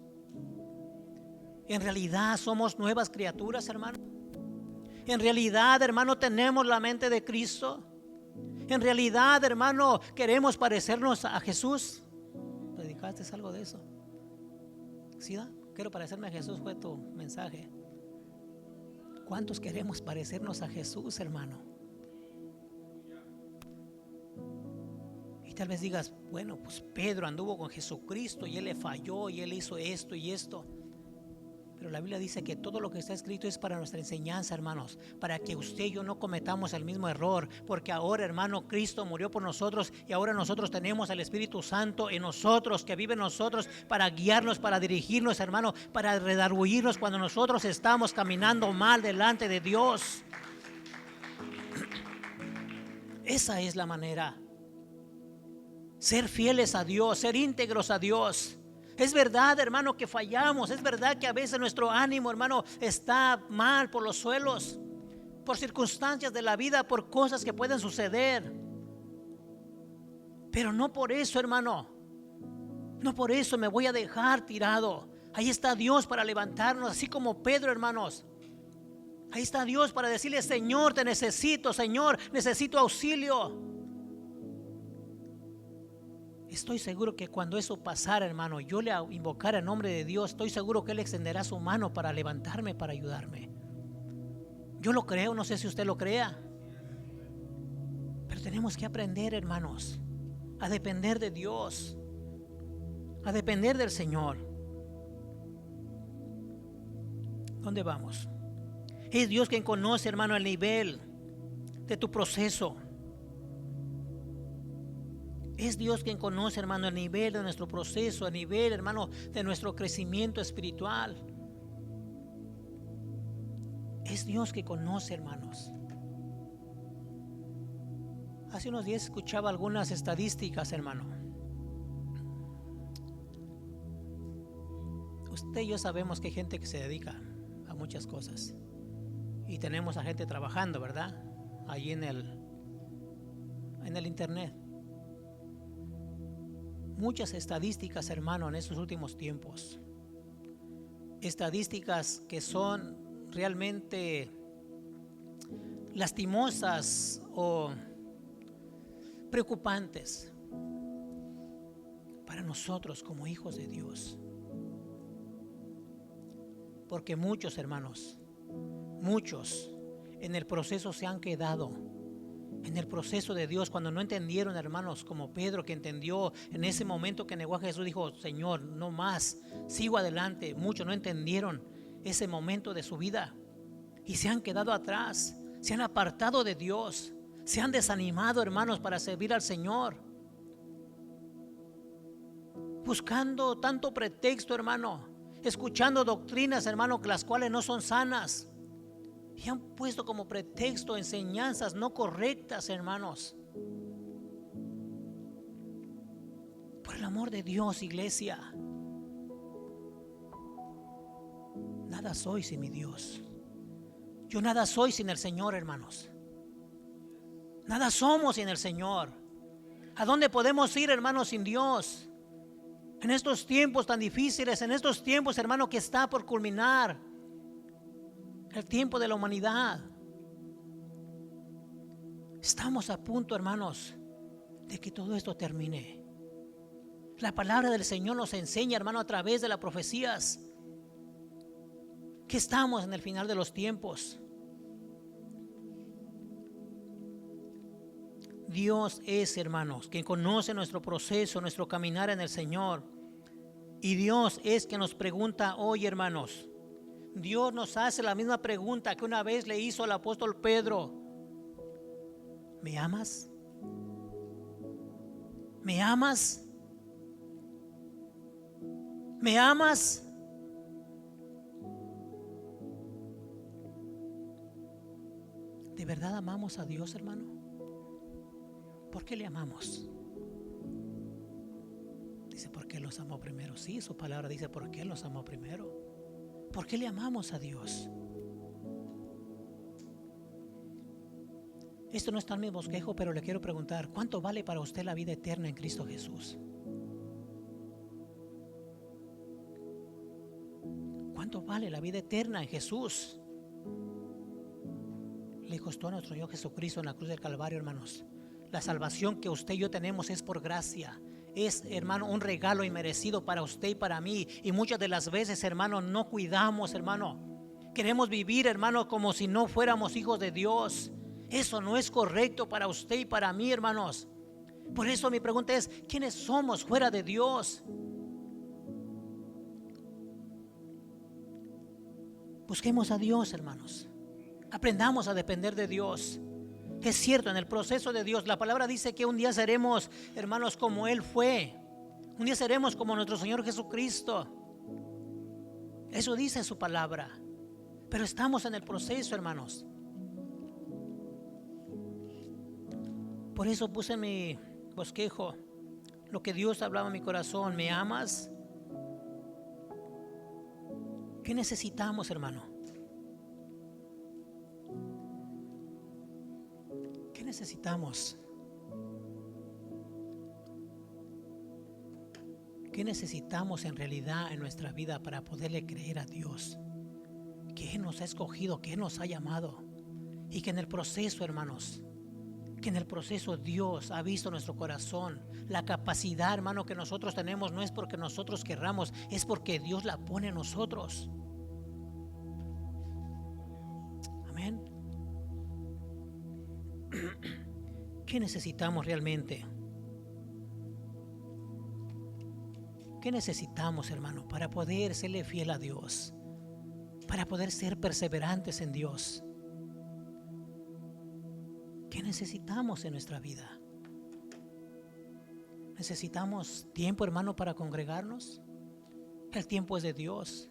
¿En realidad somos nuevas criaturas, hermano? ¿En realidad, hermano, tenemos la mente de Cristo? ¿En realidad, hermano, queremos parecernos a Jesús? ¿Predicaste algo de eso? ¿Sí, da? Quiero parecerme a Jesús, fue tu mensaje. ¿Cuántos queremos parecernos a Jesús, hermano? Y tal vez digas: bueno, pues Pedro anduvo con Jesucristo y él le falló y él hizo esto y esto. Pero la Biblia dice que todo lo que está escrito es para nuestra enseñanza, hermanos, para que usted y yo no cometamos el mismo error. Porque ahora, hermano, Cristo murió por nosotros y ahora nosotros tenemos al Espíritu Santo en nosotros, que vive en nosotros, para guiarnos, para dirigirnos, hermano, para redarguirnos cuando nosotros estamos caminando mal delante de Dios. Esa es la manera. Ser fieles a Dios, ser íntegros a Dios. Es verdad, hermano, que fallamos. Es verdad que a veces nuestro ánimo, hermano, está mal por los suelos, por circunstancias de la vida, por cosas que pueden suceder. Pero no por eso, hermano, no por eso me voy a dejar tirado. Ahí está Dios para levantarnos, así como Pedro, hermanos. Ahí está Dios para decirle: Señor, te necesito, Señor, necesito auxilio. Estoy seguro que cuando eso pasara, hermano, yo le invocara el nombre de Dios, estoy seguro que Él extenderá su mano para levantarme, para ayudarme. Yo lo creo, no sé si usted lo crea. Pero tenemos que aprender, hermanos, a depender de Dios, a depender del Señor. ¿Dónde vamos? Es Dios quien conoce, hermano, el nivel de tu proceso. Es Dios quien conoce, hermano, el nivel de nuestro proceso, el nivel, hermano, de nuestro crecimiento espiritual. Es Dios que conoce, hermanos. Hace unos días escuchaba algunas estadísticas, hermano. Usted y yo sabemos que hay gente que se dedica a muchas cosas. Y tenemos a gente trabajando, ¿verdad? Allí en el internet. Muchas estadísticas, hermano, en estos últimos tiempos. Estadísticas que son realmente lastimosas o preocupantes para nosotros como hijos de Dios. Porque muchos, hermanos, muchos en el proceso se han quedado. En el proceso de Dios, cuando no entendieron, hermanos, como Pedro, que entendió en ese momento que negó a Jesús, dijo: Señor, no más, sigo adelante. Muchos no entendieron ese momento de su vida y se han quedado atrás, se han apartado de Dios, se han desanimado, hermanos, para servir al Señor, buscando tanto pretexto, hermano, escuchando doctrinas, hermano, las cuales no son sanas. Y han puesto como pretexto enseñanzas no correctas, hermanos. Por el amor de Dios, iglesia, nada soy sin mi Dios. Yo nada soy sin el Señor, hermanos. Nada somos sin el Señor. ¿A dónde podemos ir, hermanos, sin Dios? En estos tiempos tan difíciles, en estos tiempos, hermano, que está por culminar el tiempo de la humanidad. Estamos a punto, hermanos, de que todo esto termine. La palabra del Señor nos enseña, hermano, a través de las profecías, que estamos en el final de los tiempos. Dios es, hermanos, quien conoce nuestro proceso, nuestro caminar en el Señor. Y Dios es quien nos pregunta hoy, hermanos. Dios nos hace la misma pregunta que una vez le hizo al apóstol Pedro: ¿me amas? ¿Me amas? ¿Me amas? ¿De verdad amamos a Dios, hermano? ¿Por qué le amamos? Dice: porque Él nos amó primero. Sí, su palabra dice: porque Él nos amó primero. ¿Por qué le amamos a Dios? Esto no está en mi bosquejo, pero le quiero preguntar: ¿cuánto vale para usted la vida eterna en Cristo Jesús? ¿Cuánto vale la vida eterna en Jesús? Le costó a nuestro Señor Jesucristo en la cruz del Calvario, hermanos. La salvación que usted y yo tenemos es por gracia. Es, hermano, un regalo inmerecido para usted y para mí. Y muchas de las veces, hermano, no cuidamos, hermano. Queremos vivir, hermano, como si no fuéramos hijos de Dios. Eso no es correcto para usted y para mí, hermanos. Por eso mi pregunta es: ¿quiénes somos fuera de Dios? Busquemos a Dios, hermanos. Aprendamos a depender de Dios. Es cierto, en el proceso de Dios, la palabra dice que un día seremos, hermanos, como Él fue. Un día seremos como nuestro Señor Jesucristo. Eso dice su palabra. Pero estamos en el proceso, hermanos. Por eso puse en mi bosquejo lo que Dios hablaba en mi corazón: ¿me amas? ¿Qué necesitamos, hermano? ¿Qué necesitamos? ¿Qué necesitamos en realidad en nuestra vida para poderle creer a Dios? que Él nos ha escogido, que Él nos ha llamado. Y que en el proceso, hermanos, que en el proceso Dios ha visto nuestro corazón. La capacidad, hermano, que nosotros tenemos no es porque nosotros querramos, es porque Dios la pone en nosotros. Amén. ¿Qué necesitamos realmente? ¿Qué necesitamos, hermano, para poder serle fiel a Dios? Para poder ser perseverantes en Dios. ¿Qué necesitamos en nuestra vida? ¿Necesitamos tiempo, hermano, para congregarnos? El tiempo es de Dios.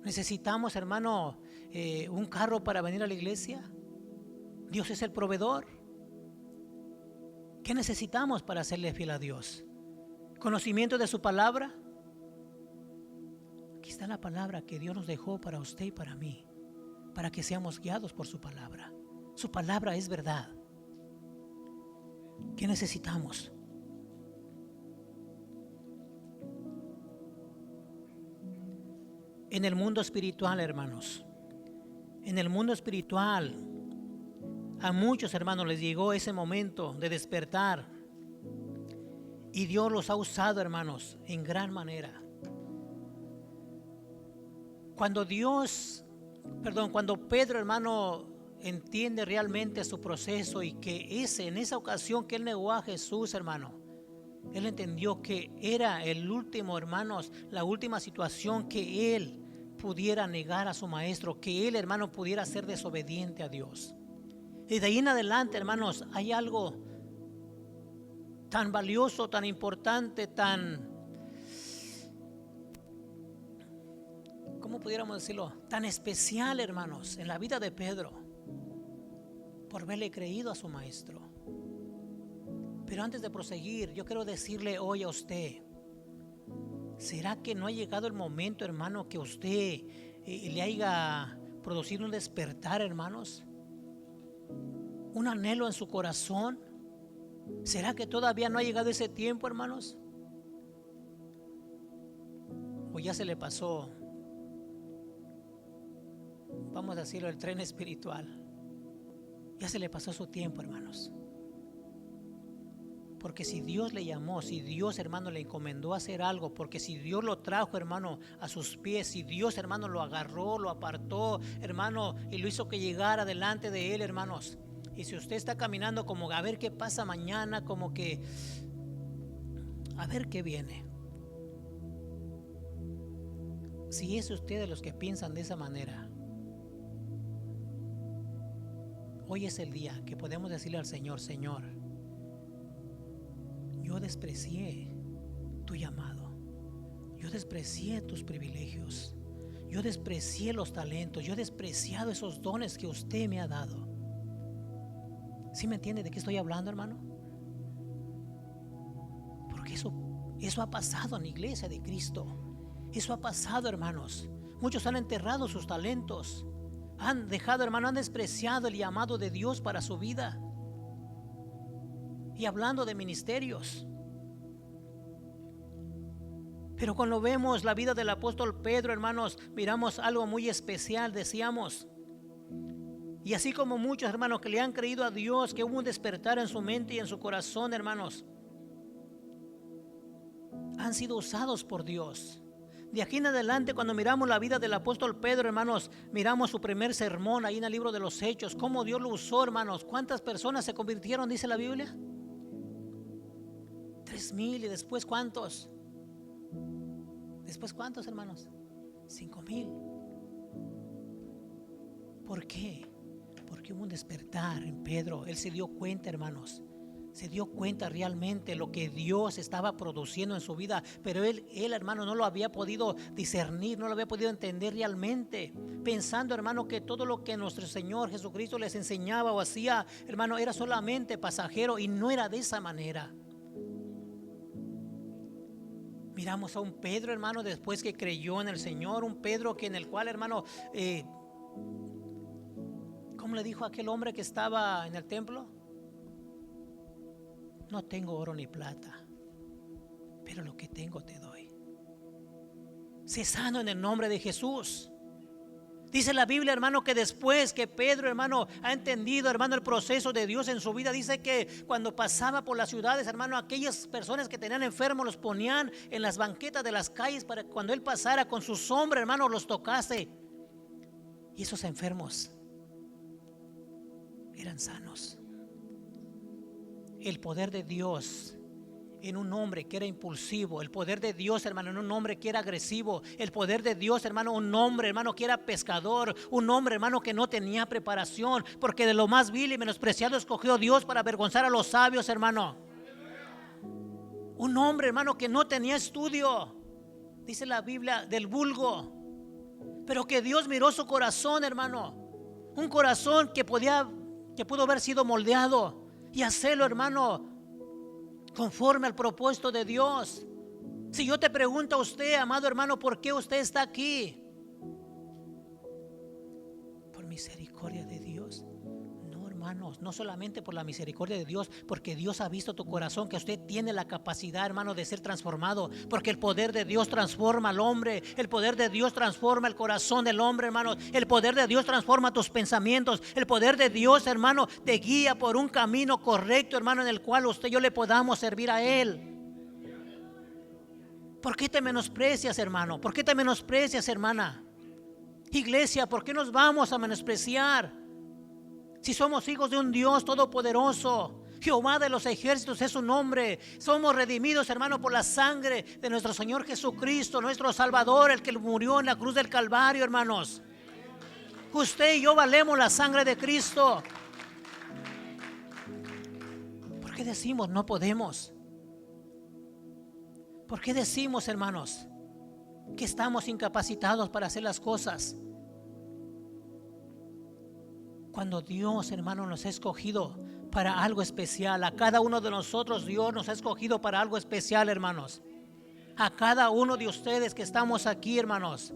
¿Necesitamos, hermano, un carro para venir a la iglesia? Dios es el proveedor. ¿Qué necesitamos para serle fiel a Dios? ¿Conocimiento de su palabra? Aquí está la palabra que Dios nos dejó para usted y para mí, para que seamos guiados por su palabra. Su palabra es verdad. ¿Qué necesitamos? En el mundo espiritual, hermanos, en el mundo espiritual, a muchos hermanos les llegó ese momento de despertar y Dios los ha usado, hermanos, en gran manera. Cuando Pedro, hermano, entiende realmente su proceso y que en esa ocasión que él negó a Jesús, hermano, él entendió que era el último, hermanos, la última situación que él pudiera negar a su maestro, que él, hermano, pudiera ser desobediente a Dios. Y de ahí en adelante, hermanos, hay algo tan valioso, tan importante, ¿cómo pudiéramos decirlo? Tan especial, hermanos, en la vida de Pedro, por haberle creído a su maestro. Pero antes de proseguir, yo quiero decirle hoy a usted, ¿será que no ha llegado el momento, hermano, que usted le haya producido un despertar, hermanos? Un anhelo en su corazón. ¿Será que todavía no ha llegado ese tiempo, hermanos? ¿O ya se le pasó, vamos a decirlo, el tren espiritual? Ya se le pasó su tiempo, hermanos. Porque si Dios le llamó, si Dios, hermano, le encomendó a hacer algo, porque si Dios lo trajo, hermano, a sus pies, si Dios, hermano, lo agarró, lo apartó, hermano, y lo hizo que llegara delante de él, hermanos. Y si usted está caminando como a ver qué pasa mañana, como que a ver qué viene. Si es usted de los que piensan de esa manera, hoy es el día que podemos decirle al Señor: Señor, yo desprecié tu llamado, yo desprecié tus privilegios, yo desprecié los talentos, yo he despreciado esos dones que usted me ha dado. ¿Sí me entiende de qué estoy hablando, hermano? Porque eso ha pasado en la iglesia de Cristo. Eso ha pasado, hermanos. Muchos han enterrado sus talentos, han dejado, hermano, han despreciado el llamado de Dios para su vida. Y hablando de ministerios, pero cuando vemos la vida del apóstol Pedro, hermanos, miramos algo muy especial, decíamos. Y así como muchos, hermanos, que le han creído a Dios, que hubo un despertar en su mente y en su corazón, hermanos, han sido usados por Dios. De aquí en adelante, cuando miramos la vida del apóstol Pedro, hermanos, miramos su primer sermón ahí en el libro de los Hechos, cómo Dios lo usó, hermanos. ¿Cuántas personas se convirtieron, dice la Biblia? 3,000. Y después, ¿cuántos? Después, ¿cuántos, hermanos? 5,000. ¿Por qué? Porque hubo un despertar en Pedro. Él se dio cuenta, hermanos. Se dio cuenta realmente lo que Dios estaba produciendo en su vida. Pero él, hermano, no lo había podido discernir, no lo había podido entender realmente. Pensando, hermano, que todo lo que nuestro Señor Jesucristo les enseñaba o hacía, hermano, era solamente pasajero. Y no era de esa manera. Miramos a un Pedro, hermano, después que creyó en el Señor. Un Pedro que en el cual, hermano, ¿cómo le dijo a aquel hombre que estaba en el templo? No tengo oro ni plata, pero lo que tengo te doy. Sé sano en el nombre de Jesús. Dice la Biblia, hermano, que después que Pedro, hermano, ha entendido, hermano, el proceso de Dios en su vida, dice que cuando pasaba por las ciudades, hermano, aquellas personas que tenían enfermos los ponían en las banquetas de las calles para que cuando él pasara con su sombra, hermano, los tocase. Y esos enfermos eran sanos. El poder de Dios en un hombre que era impulsivo, el poder de Dios, hermano, en un hombre que era agresivo, el poder de Dios, hermano, un hombre, hermano, que era pescador, un hombre, hermano, que no tenía preparación, porque de lo más vil y menospreciado escogió Dios para avergonzar a los sabios, hermano. Un hombre, hermano, que no tenía estudio, dice la Biblia, del vulgo, pero que Dios miró su corazón, hermano, un corazón que pudo haber sido moldeado y hacerlo, hermano, conforme al propósito de Dios. Si yo te pregunto a usted, amado hermano, ¿por qué usted está aquí? Por misericordia de Dios. No, hermanos, no solamente por la misericordia de Dios, porque Dios ha visto tu corazón, que usted tiene la capacidad, hermano, de ser transformado, porque el poder de Dios transforma al hombre, el poder de Dios transforma el corazón del hombre, hermano, el poder de Dios transforma tus pensamientos, el poder de Dios, hermano, te guía por un camino correcto, hermano, en el cual usted y yo le podamos servir a Él. ¿Por qué te menosprecias, hermano? ¿Por qué te menosprecias, hermana? Iglesia, ¿por qué nos vamos a menospreciar? Si somos hijos de un Dios todopoderoso, Jehová de los ejércitos es su nombre. Somos redimidos, hermano, por la sangre de nuestro Señor Jesucristo, nuestro Salvador, el que murió en la cruz del Calvario, hermanos. Usted y yo valemos la sangre de Cristo. ¿Por qué decimos no podemos? ¿Por qué decimos, hermanos, que estamos incapacitados para hacer las cosas? Cuando Dios, hermano, nos ha escogido para algo especial. A cada uno de nosotros Dios nos ha escogido para algo especial, hermanos. A cada uno de ustedes que estamos aquí, hermanos,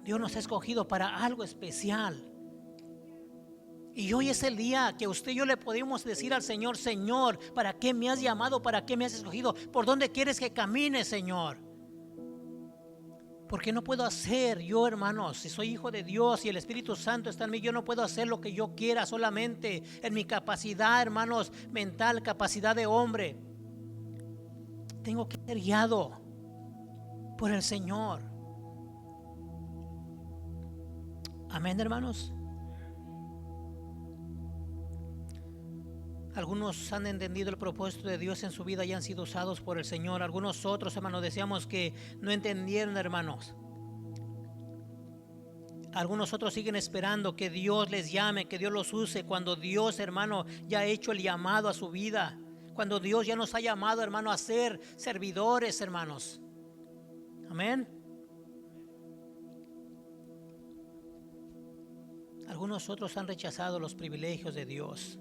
Dios nos ha escogido para algo especial. Y hoy es el día que usted y yo le podemos decir al Señor: Señor, ¿para qué me has llamado? ¿Para qué me has escogido? ¿Por dónde quieres que camine, Señor? Porque no puedo hacer yo, hermanos, si soy hijo de Dios y el Espíritu Santo está en mí, yo no puedo hacer lo que yo quiera solamente en mi capacidad, hermanos, mental, capacidad de hombre. Tengo que ser guiado por el Señor. Amén, hermanos. Algunos han entendido el propósito de Dios en su vida y han sido usados por el Señor. Algunos otros, hermanos, decíamos que no entendieron, hermanos. Algunos otros siguen esperando que Dios les llame, que Dios los use, cuando Dios, hermano, ya ha hecho el llamado a su vida. Cuando Dios ya nos ha llamado, hermano, a ser servidores, hermanos. Amén. Algunos otros han rechazado los privilegios de Dios.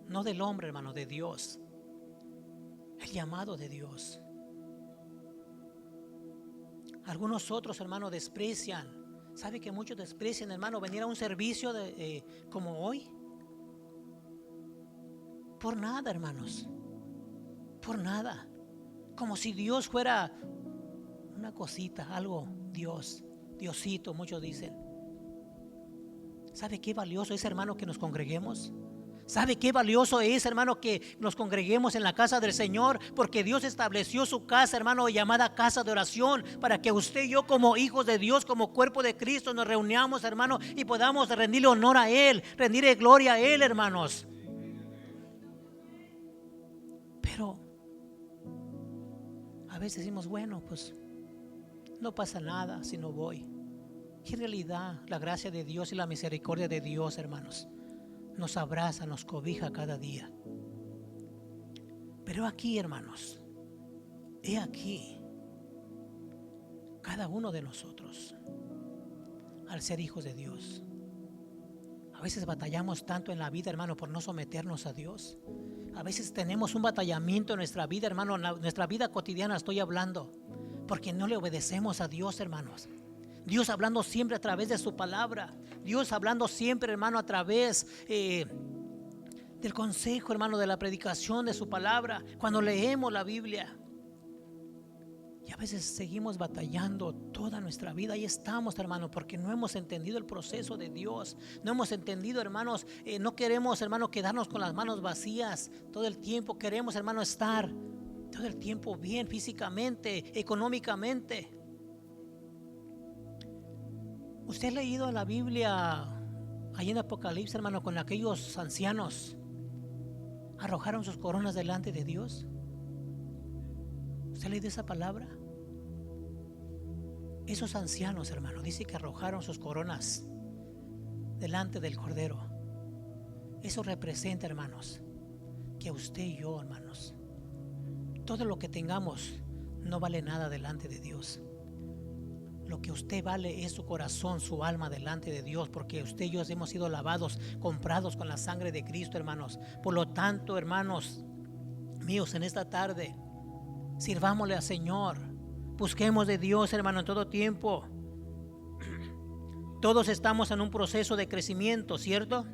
No del hombre, hermano, de Dios. El llamado de Dios. Algunos otros, hermano, desprecian. ¿Sabe que muchos desprecian, hermano, venir a un servicio como hoy? Por nada, hermanos. Por nada. Como si Dios fuera una cosita, algo, Dios, Diosito, muchos dicen. ¿Sabe qué valioso es, hermano, que nos congreguemos? ¿Sabe qué valioso es, hermano, que nos congreguemos en la casa del Señor? Porque Dios estableció su casa, hermano, llamada casa de oración, para que usted y yo, como hijos de Dios, como cuerpo de Cristo, nos reunamos, hermano, y podamos rendirle honor a Él, rendirle gloria a Él, hermanos. Pero a veces decimos, bueno, pues no pasa nada si no voy. Y en realidad la gracia de Dios y la misericordia de Dios, hermanos, nos abraza, nos cobija cada día. Pero aquí, hermanos, he aquí, cada uno de nosotros, al ser hijos de Dios, a veces batallamos tanto en la vida, hermano, por no someternos a Dios. A veces tenemos un batallamiento en nuestra vida, hermano, en nuestra vida cotidiana estoy hablando, porque no le obedecemos a Dios, hermanos. Dios hablando siempre a través de su palabra. Dios hablando siempre, hermano, a través del consejo, hermano, de la predicación de su palabra. Cuando leemos la Biblia. Y a veces seguimos batallando toda nuestra vida. Ahí estamos, hermano, porque no hemos entendido el proceso de Dios. No hemos entendido, hermanos. No queremos, hermano, quedarnos con las manos vacías todo el tiempo. Queremos, hermano, estar todo el tiempo bien físicamente, económicamente. ¿Usted ha leído la Biblia ahí en Apocalipsis, hermano, con aquellos ancianos arrojaron sus coronas delante de Dios? ¿Usted ha leído esa palabra? Esos ancianos, hermano, dice que arrojaron sus coronas delante del Cordero. Eso representa, hermanos, que usted y yo, hermanos, todo lo que tengamos no vale nada delante de Dios. Lo que usted vale es su corazón, su alma delante de Dios, porque usted y yo hemos sido lavados, comprados con la sangre de Cristo, hermanos. Por lo tanto, hermanos míos, en esta tarde, sirvámosle al Señor. Busquemos de Dios, hermano, en todo tiempo. Todos estamos en un proceso de crecimiento, ¿cierto?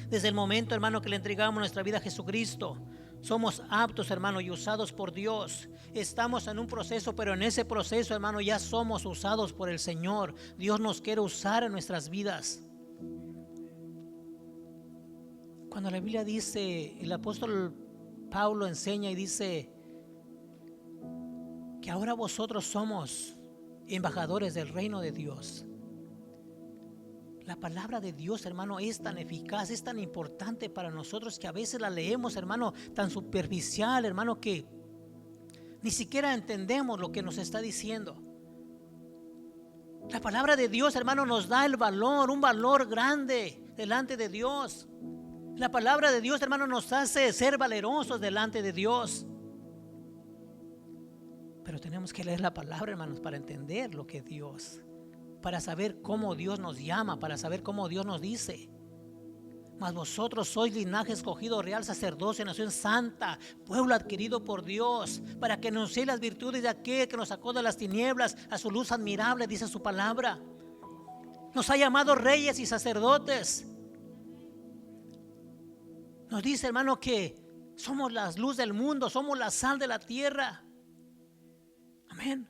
Desde el momento, hermano, que le entregamos nuestra vida a Jesucristo, somos aptos, hermano, y usados por Dios. Estamos en un proceso, pero en ese proceso, hermano, ya somos usados por el Señor. Dios nos quiere usar en nuestras vidas. Cuando la Biblia dice, el apóstol Pablo enseña y dice que ahora vosotros somos embajadores del reino de Dios. La palabra de Dios, hermano, es tan eficaz, es tan importante para nosotros que a veces la leemos, hermano, tan superficial, hermano, que ni siquiera entendemos lo que nos está diciendo. La palabra de Dios, hermano, nos da el valor, un valor grande delante de Dios. La palabra de Dios, hermano, nos hace ser valerosos delante de Dios. Pero tenemos que leer la palabra, hermanos, para entender lo que Dios, para saber cómo Dios nos llama, para saber cómo Dios nos dice. Mas vosotros sois linaje escogido, real sacerdocio, nación santa, pueblo adquirido por Dios, para que anunciéis las virtudes de aquel que nos sacó de las tinieblas a su luz admirable, dice su palabra. Nos ha llamado reyes y sacerdotes. Nos dice, hermano, que somos la luz del mundo, somos la sal de la tierra. Amén.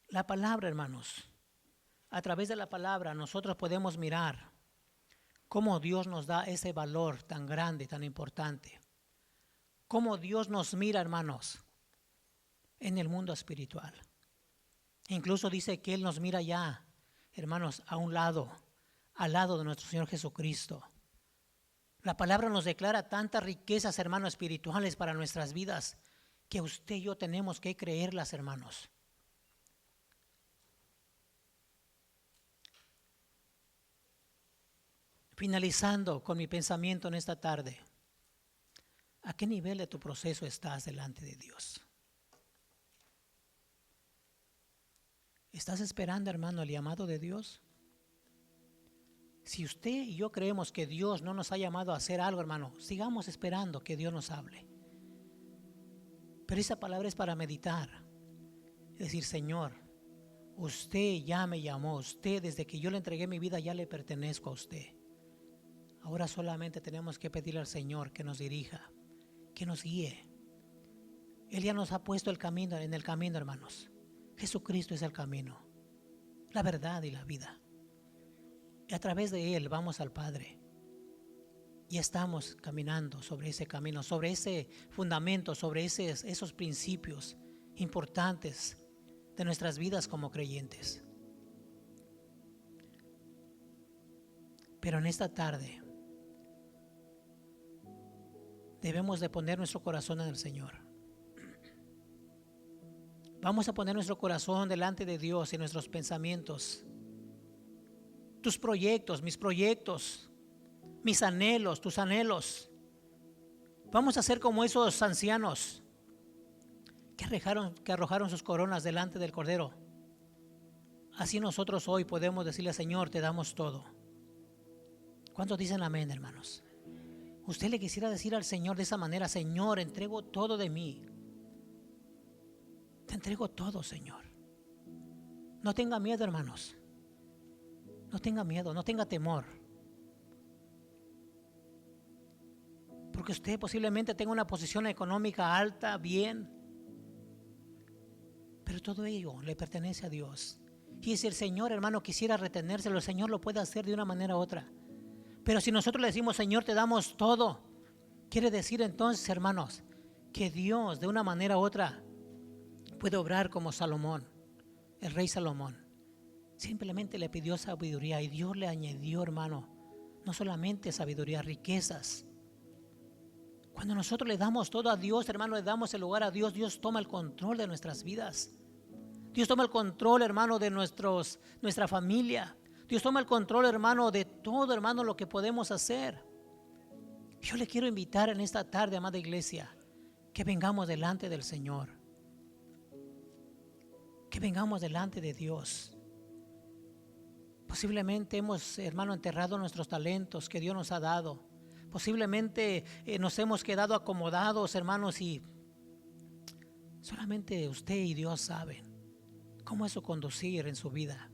La palabra, hermanos, a través de la palabra nosotros podemos mirar cómo Dios nos da ese valor tan grande, tan importante. Cómo Dios nos mira, hermanos, en el mundo espiritual. Incluso dice que Él nos mira ya, hermanos, a un lado, al lado de nuestro Señor Jesucristo. La palabra nos declara tantas riquezas, hermanos, espirituales para nuestras vidas, que usted y yo tenemos que creerlas, hermanos. Finalizando con mi pensamiento en esta tarde, ¿a qué nivel de tu proceso estás delante de Dios? ¿Estás esperando, hermano, el llamado de Dios? Si usted y yo creemos que Dios no nos ha llamado a hacer algo, hermano, sigamos esperando que Dios nos hable. Pero esa palabra es para meditar. Es decir, Señor, usted ya me llamó, usted desde que yo le entregué mi vida ya le pertenezco a usted. Ahora solamente tenemos que pedirle al Señor que nos dirija, que nos guíe. Él ya nos ha puesto el camino, en el camino, hermanos. Jesucristo es el camino, la verdad y la vida. Y a través de Él vamos al Padre. Y estamos caminando sobre ese camino, sobre ese fundamento, sobre esos principios importantes de nuestras vidas como creyentes. Pero en esta tarde debemos de poner nuestro corazón en el Señor. Vamos a poner nuestro corazón delante de Dios y nuestros pensamientos. Tus proyectos, mis anhelos, tus anhelos. Vamos a ser como esos ancianos que arrojaron sus coronas delante del Cordero. Así nosotros hoy podemos decirle, Señor, te damos todo. ¿Cuántos dicen amén, hermanos? Usted le quisiera decir al Señor de esa manera, Señor, entrego todo de mí. Te entrego todo, Señor. No tenga miedo, hermanos. No tenga miedo, no tenga temor. porque usted posiblemente tenga una posición económica alta, bien, pero todo ello le pertenece a Dios. Y si el Señor, hermano, quisiera retenérselo, el Señor lo puede hacer de una manera u otra. Pero si nosotros le decimos, Señor, te damos todo, quiere decir entonces, hermanos, que Dios de una manera u otra puede obrar como Salomón, el rey Salomón. Simplemente le pidió sabiduría y Dios le añadió, hermano, no solamente sabiduría, riquezas. Cuando nosotros le damos todo a Dios, hermano, le damos el lugar a Dios, Dios toma el control de nuestras vidas. Dios toma el control, hermano, de nuestra familia. Dios toma el control, hermano, de todo, hermano, lo que podemos hacer. Yo le quiero invitar en esta tarde, amada iglesia, que vengamos delante del Señor. Que vengamos delante de Dios. Posiblemente hemos, hermano, enterrado nuestros talentos que Dios nos ha dado. Posiblemente nos hemos quedado acomodados, hermanos, y solamente usted y Dios saben cómo es su conducir en su vida.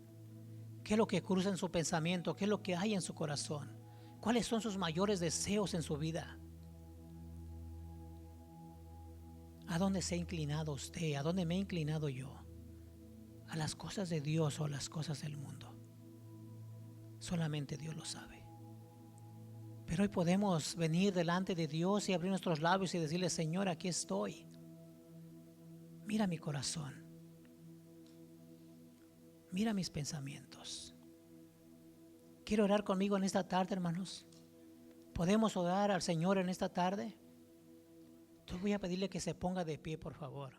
¿Qué es lo que cruza en su pensamiento? ¿Qué es lo que hay en su corazón? ¿Cuáles son sus mayores deseos en su vida? ¿A dónde se ha inclinado usted? ¿A dónde me he inclinado yo? ¿A las cosas de Dios o a las cosas del mundo? Solamente Dios lo sabe. Pero hoy podemos venir delante de Dios y abrir nuestros labios y decirle, Señor, aquí estoy. Mira mi corazón. Mira mis pensamientos. ¿Quiere orar conmigo en esta tarde, hermanos? ¿Podemos orar al Señor en esta tarde? Entonces voy a pedirle que se ponga de pie, por favor.